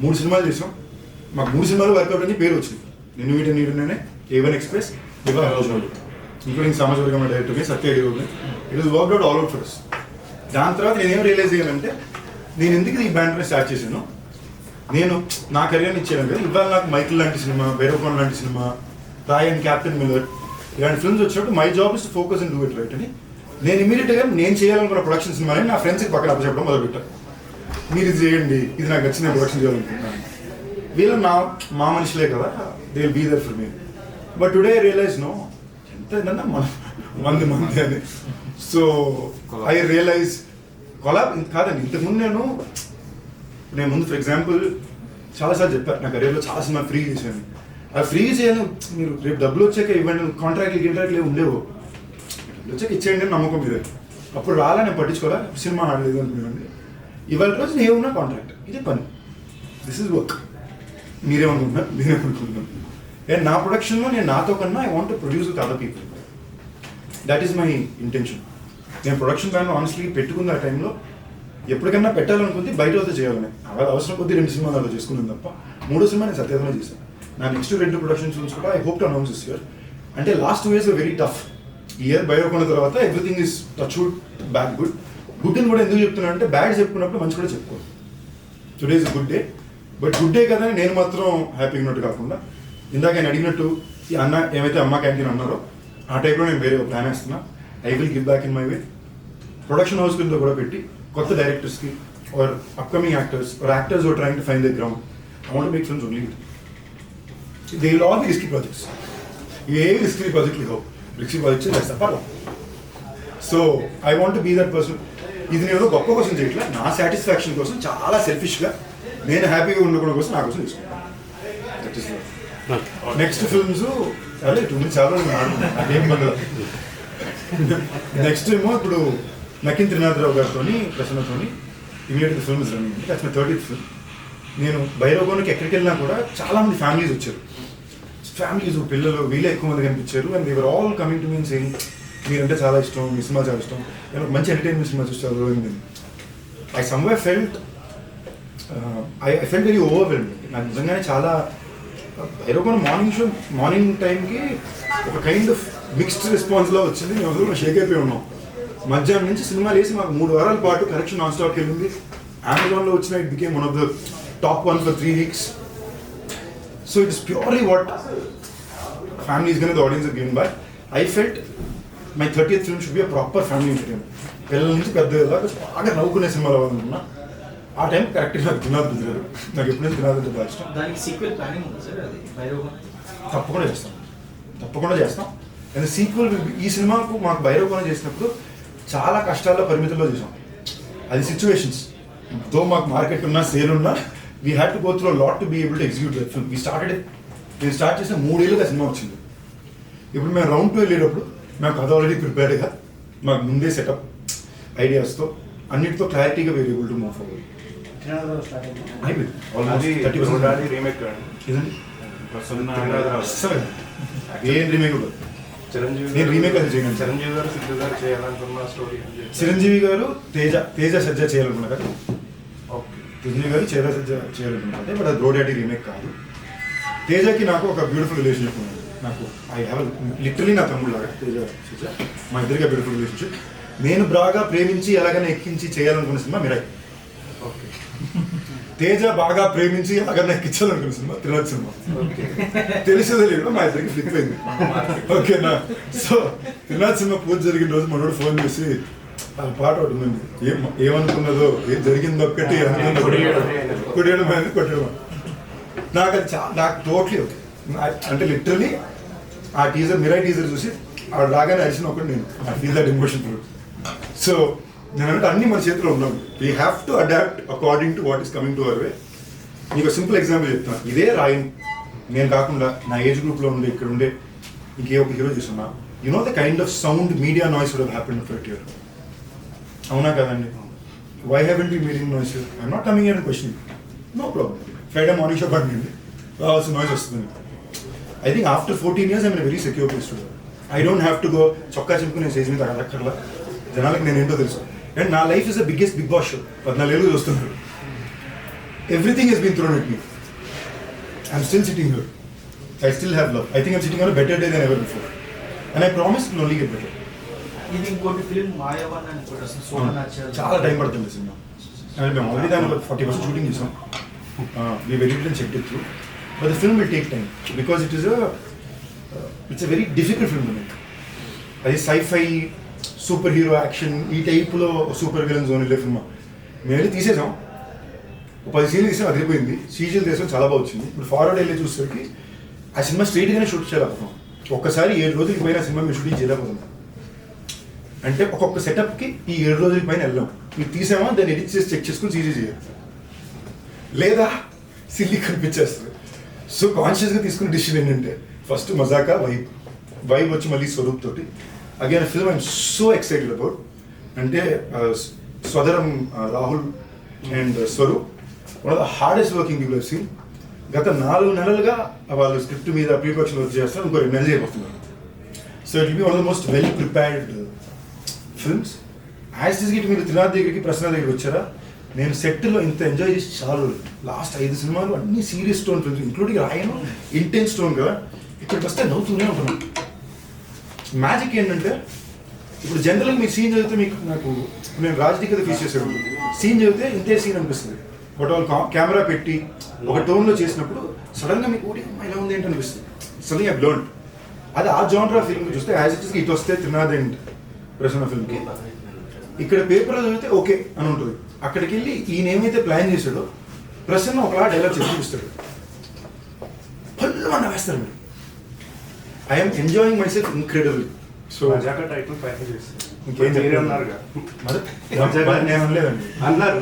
3 సినిమాలు చేసాం. మాకు 3 సినిమాలు వర్కౌట్ అని పేరు వచ్చింది. నిన్ను వీటి నీడునే, A1 ఎక్స్ప్రెస్, ఇంక్లూడింగ్ సమాజవర్గం డైరెక్టర్ సత్య హీరోని. It is worked out all out for us. దాని తర్వాత నేనేం రియలైజ్ అయ్యానంటే, నేను ఎందుకు ఈ బ్యాండ్ స్టార్ట్ చేశాను, నేను నా కెరీర్ని ఇచ్చాను కదా. ఇవాళ నాకు మైకిల్ లాంటి సినిమా, భైరవకోన్ లాంటి సినిమా, రాయన్, క్యాప్టెన్ మిల్లర్ ఇలాంటి ఫిల్మ్స్ వచ్చినప్పుడు my job is to focus and do it right అని నేను ఇమీడియట్గా నేను చేయాలనుకున్న ప్రొడక్షన్ సినిమాని నా ఫ్రెండ్స్కి పక్కన అప్పచెప్పడం మొదలుపెట్టాను. మీరు ఇది చేయండి, ఇది నాకు నచ్చిన ప్రొడక్షన్ చేయాలనుకుంటున్నాను. వీళ్ళు మా మనుషులే కదా, they will be there for me. But today I realise no, ఎంత ఏంటన్నా మంది అని. సో ఐ రియలైజ్ కొలాబ్ కాదండి. ఇంతకుముందు నేను ముందు ఫర్ ఎగ్జాంపుల్ చాలాసార్లు చెప్పాను, నా కెరీర్లో చాలా సినిమా ఫ్రీ చేశాను. ఆ ఫ్రీ చేయను, మీరు రేపు డబ్బులు వచ్చాక ఇవ్వండి, కాంట్రాక్ట్లు ఉండేవు. డబ్బులు వచ్చాక ఇచ్చేయండి అని నమ్మకం మీద. అప్పుడు రాలా నేను పట్టించుకోవాలా, సినిమా ఆడలేదు అనుకున్నాండి. ఇవాళ రోజు నేనున్న కాంట్రాక్ట్, ఇదే పని, దిస్ ఇస్ వర్క్. మీరేమనుకుంటున్నారు, నేనేమనుకుంటున్నాను. అండ్ నా ప్రొడక్షన్లో నేను నాతో కన్నా I want to produce with other people. That is my intention. నేను ప్రొడక్షన్ ప్లాన్ ఆనెస్ట్లీ పెట్టుకున్న ఆ టైంలో ఎప్పటికన్నా పెట్టాలనుకుంది బయట వద్ద చేయాలని. అలా అవసరం కొద్దీ 2 సినిమాలు అలా చేసుకున్నాను తప్ప 3వ సినిమా నేను సత్యాగ్రహం చేశాను. నా నెక్స్ట్ 2 ప్రొడక్షన్ ఫిల్మ్స్ కూడా I hope to announce this year. అంటే last 2 years very tough. Year బయోకొన్న తర్వాత everything is touch wood back good. Good అని కూడా ఎందుకు చెప్తున్నాను అంటే, బ్యాడ్ చెప్పుకున్నప్పుడు మంచి కూడా చెప్పుకోవాలి. Today is good day, but good day కదా నేను మాత్రం హ్యాపీగా ఉన్నట్టు కాకుండా, ఇందాక ఆయన అడిగినట్టు ఈ అన్న ఏమైతే అమ్మ క్యాంటీన్ అన్నారో ఆ టైప్లో నేను వేరే ప్లాన్ వేస్తున్నా. I will give back in my way. Production house కింద కూడా పెట్టి కొత్త డైరెక్టర్స్కి or upcoming actors or actors or trying to find the ground, I want to make films only. They will all be risky projects. ఏ రిస్కీ ప్రాజెక్ట్లు కావు, రిస్కీ ప్రాజెక్ట్స్ చేస్తా పర్లేదు. So I want to be that person. ఇది నేను గొప్ప కోసం చేయట్లా, నా సాటిస్ఫాక్షన్ కోసం, చాలా సెల్ఫిష్గా నేను హ్యాపీగా ఉండడం కోసం నా కోసం తీసుకున్నాను. దట్ ఈస్ నెక్స్ట్ ఫిల్మ్స్ అదే 2 minutes చాలా అదేం పడదు. నెక్స్ట్ ఏమో ఇప్పుడు నకిన్ త్రినాథరావు గారితో, ప్రసన్నతో immediate film is running. That's my 30th film. నేను భైరవకోనకి ఎక్కడికి వెళ్ళినా కూడా చాలామంది ఫ్యామిలీస్ వచ్చారు. ఫ్యామిలీస్ పిల్లలు వీళ్ళే ఎక్కువ మంది కనిపించారు. And they were all coming to me saying మీరంటే చాలా ఇష్టం, మీ సినిమా చాలా ఇష్టం, నేను మంచి ఎంటర్టైన్మెంట్ సినిమా చూస్తారు. I somewhere felt I felt very overwhelmed. నాకు నిజంగానే చాలా భైరవకోన మార్నింగ్ టైంకి ఒక కైండ్ ఆఫ్ మిక్స్డ్ రెస్పాన్స్లో వచ్చింది. మేము అందరూ షేక్ అయిపోయి ఉన్నాం. మధ్యాహ్నం నుంచి సినిమా వేసి మాకు 3 వారాల పాటు కరెక్షన్ నాన్ స్టాప్కి వెళ్ళింది. అమెజాన్లో వచ్చిన it became one of the top 1 for 3 weeks. So it is purely what family is going to the audience are given by. I felt my 30th film should be a proper family entertainment. పిల్లల నుంచి పెద్ద బాగా నవ్వుకునే సినిమాలు అవ్వాలనుకున్నా. ఆ టైం కరెక్ట్గా నాకు తినాలి కుదిరారు. నాకు ఎప్పుడైనా తినాలంటే బాగా ఇష్టం. దానికి సీక్వెల్ ప్లానింగ్ ఉంది సార్, అది భైరవకోన తప్పకుండా చేస్తాం. అండ్ సీక్వెల్ ఈ సినిమాకు మాకు భైరవకోన చేసినప్పుడు చాలా కష్టాల్లో పరిమితుల్లో చేసాం. అది సిచ్యువేషన్స్. దో మాకు మార్కెట్ ఉన్నా సేల్ ఉన్నా we had to go through lot to be able to execute that film. నేను స్టార్ట్ చేసిన 3 ఏళ్ళుగా సినిమా వచ్చింది. ఇప్పుడు మేము రౌండ్ 2 వెళ్ళేటప్పుడు మేము కథ ఆల్రెడీ ప్రిపేర్డ్గా మాకు ముందే సెటప్ ఐడియాస్తో అన్నిటితో క్లారిటీగా were able to move forward. అయిపోయింది ఆల్మోస్ట్ 30% రీమేక్ ఇదండి. ప్రసన్న ఏం రీమేక్ ఉండదు. నేను రీమేక్ అది చేయను. చిరంజీవి గారు సిద్ధు గారు చేయాలనుకున్న స్టోరీ చిరంజీవి గారు తేజ సజ్జ చేయాలనుకున్నా కదా. ఓకే. చిరంజీవి గారు సజ్జ చేయాలనుకున్నా, బట్ అది రోడ్ రీమేక్ కాదు. తేజకి నాకు ఒక బ్యూటిఫుల్ రిలేషన్షిప్ ఉంది. నాకు ఐ హ్యావ్ లిటరలీ నా తమ్ముడు లాగా తేజ సజ్జ, మా ఇద్దరిగా బ్యూటిఫుల్ రిలేషన్షిప్. నేను బాగా ప్రేమించి ఎలాగైనా ఎక్కించి చేయాలనుకున్న సినిమా మిరాయి. ఓకే. తేజ బాగా ప్రేమించి ఎలాగైనా ఎక్కించాలనుకున్న సినిమా త్రినాథ్ సినిమా. తెలిసేదే లేదు, మా ఇద్దరికి ఫ్లిప్ అయింది. ఓకేనా. సో త్రినాథ్ సినిమా పూజ జరిగిన రోజు మనోడు ఫోన్ చేసి ఆ పాట ఒకటి ఉందండి, ఏమనుకున్నదో ఏం జరిగిందో ఒక్కటి కొట్టేయడం కొట్టడం. నాకు అది నాకు టోటలీ ఓకే. అంటే లిటరలీ ఆ టీజర్ మిరాయి టీజర్ చూసి ఆ రాగానే అరిచిన ఒకటి నేను I feel that emotion through. So నేను అంటే అన్ని మన చేతిలో ఉన్నాం. We have to adapt according to what is coming to our way. మీకు సింపుల్ ఎగ్జాంపుల్ చెప్తాను. ఇదే రాయన్ నేను కాకుండా నా ఏజ్ గ్రూప్లో ఉండే ఇక్కడ ఉండే ఇంకే ఒక హీరో చూస్తున్నా, you know the kind of sound media noise would have happened for it year. అవునా కదండి? Why haven't you meeting noise? I'm not coming year and question, no problem. Friday morning show పడింది రావాల్సిన నాయిస్ వస్తుంది. I think after 14 years I'm in very secure place to. I don't have to go చొక్కా చింపుకుని నేను స్టేజ్ మీద అక్కర్లా. జనాలకు నేను ఏంటో తెలుసు. అండ్ నా life is the biggest Bigg Boss show. 14 ఏళ్ళు చూస్తున్నారు. Everything has been thrown at me. I'm still sitting here. I still have love. I think I'm sitting on a better day than ever before. And I promise it will only get better. ఇది ఇంకోటి ఫిల్మ్ మాయావన్ అని కూడా అసలు సోమనాథ్ చాలా టైం పడుతుంది సినిమా. అంటే మేము ఆల్రెడీ దాని 40% షూటింగ్ చేసాం. We very little checked it through. But the film will take time because it's a very difficult film to make. అది sci-fi, సూపర్ హీరో యాక్షన్ ఈ టైప్లో సూపర్ విలన్ జోన్ వెళ్ళే సినిమా. మేము వెళ్ళి తీసేసాం. 10 సీన్లు తీసాం, అదిరిపోయింది. సీజీలు తీసాం, చాలా బాగా వచ్చింది. ఇప్పుడు ఫార్వర్డ్ వెళ్ళి చూసేసరికి ఆ సినిమా స్ట్రైట్గానే షూట్ చేయలేకపోతున్నాం. ఒక్కసారి 7 రోజులకి పైన సినిమా మేము షూటింగ్ చేయలేకపోతున్నాం. అంటే ఒక్కొక్క సెటప్కి ఈ 7 రోజులకి పైన వెళ్ళాం. మీరు తీసామా దాన్ని ఎడిట్ చేసి చెక్ చేసుకుని సీజీ చేయాలి, లేదా సిల్లీ కనిపించేస్తుంది. సో కాన్షియస్గా తీసుకున్న డిసిషన్ ఏంటంటే ఫస్ట్ మజాకా వైబ్ వచ్చి మళ్ళీ స్వరూప్ తోటి again film I'm so excited about. అంటే స్వదరం Rahul and Swaroop one of the hardest working people have seen. గత 4 నెలలుగా వాళ్ళు స్క్రిప్ట్ మీద ప్రీపొడక్షన్ వర్క్ చేస్తారు. ఇంకో 2 నెలలు చేయబోతున్నారు. So it will be one of the most well prepared films. As is Git మీరు త్రినాథ్ దగ్గరికి ప్రశ్న దగ్గరికి వచ్చారా, నేను సెట్లో ఇంత ఎంజాయ్ చేసి చాలా లాస్ట్ 5 సినిమాలు అన్ని సీరియస్ టోన్ ఫిల్మ్స్ ఇంక్లూడింగ్ రాయను ఇంటెన్స్ టోన్ కదా. ఇక్కడికి వస్తే నవ్వుతూనే ఉంటున్నాం. మ్యాజిక్ ఏంటంటే ఇప్పుడు జనరల్గా మీరు సీన్ చదివితే మీకు నాకు నేను రాజకీయ కదా ఫీస్ చేసాడు సీన్ చదివితే ఇంతే సీన్ అనిపిస్తుంది. బట్ వాళ్ళు కెమెరా పెట్టి ఒక టోన్లో చేసినప్పుడు సడన్గా మీకు ఓడి ఇలా ఉంది ఏంటి అనిపిస్తుంది. సడన్గా ఐ లెర్న్డ్. అది ఆ జానర్ ఫిల్మ్ చూస్తే యాజ్ ఇట్ ఇస్ ఇటు వస్తే త్రినాథ్ అండ్ ప్రసన్న ఫిల్మ్కి ఇక్కడ పేపర్లో చదివితే ఓకే అని ఉంటుంది. అక్కడికి వెళ్ళి ఈయన ఏమైతే ప్లాన్ చేశాడో ప్రసన్న ఒకలా డైలాగ్ చెప్పి చూపిస్తాడు, ఫుల్ అన్న వేస్తారు మీరు. I'm enjoying my self incredible. So title package చేస్తారు. ఇంకేం చెప్పారు? నేను అనలేదండి. అన్నారు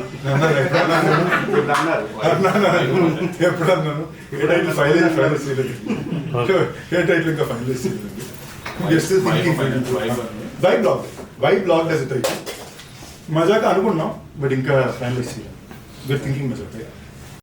ఎప్పుడు అన్నాను? ఏ టైటిల్ ఫైనలైజ్ చేయలేదు. ఏ టైటిల్ ఇంకా ఫైనలైజ్ చేయలేదు. Why blog does it title. Mazaka అనుకున్నాం బట్ ఇంకా ఫైనలైజ్ చేయాలి. We're thinking మజాక.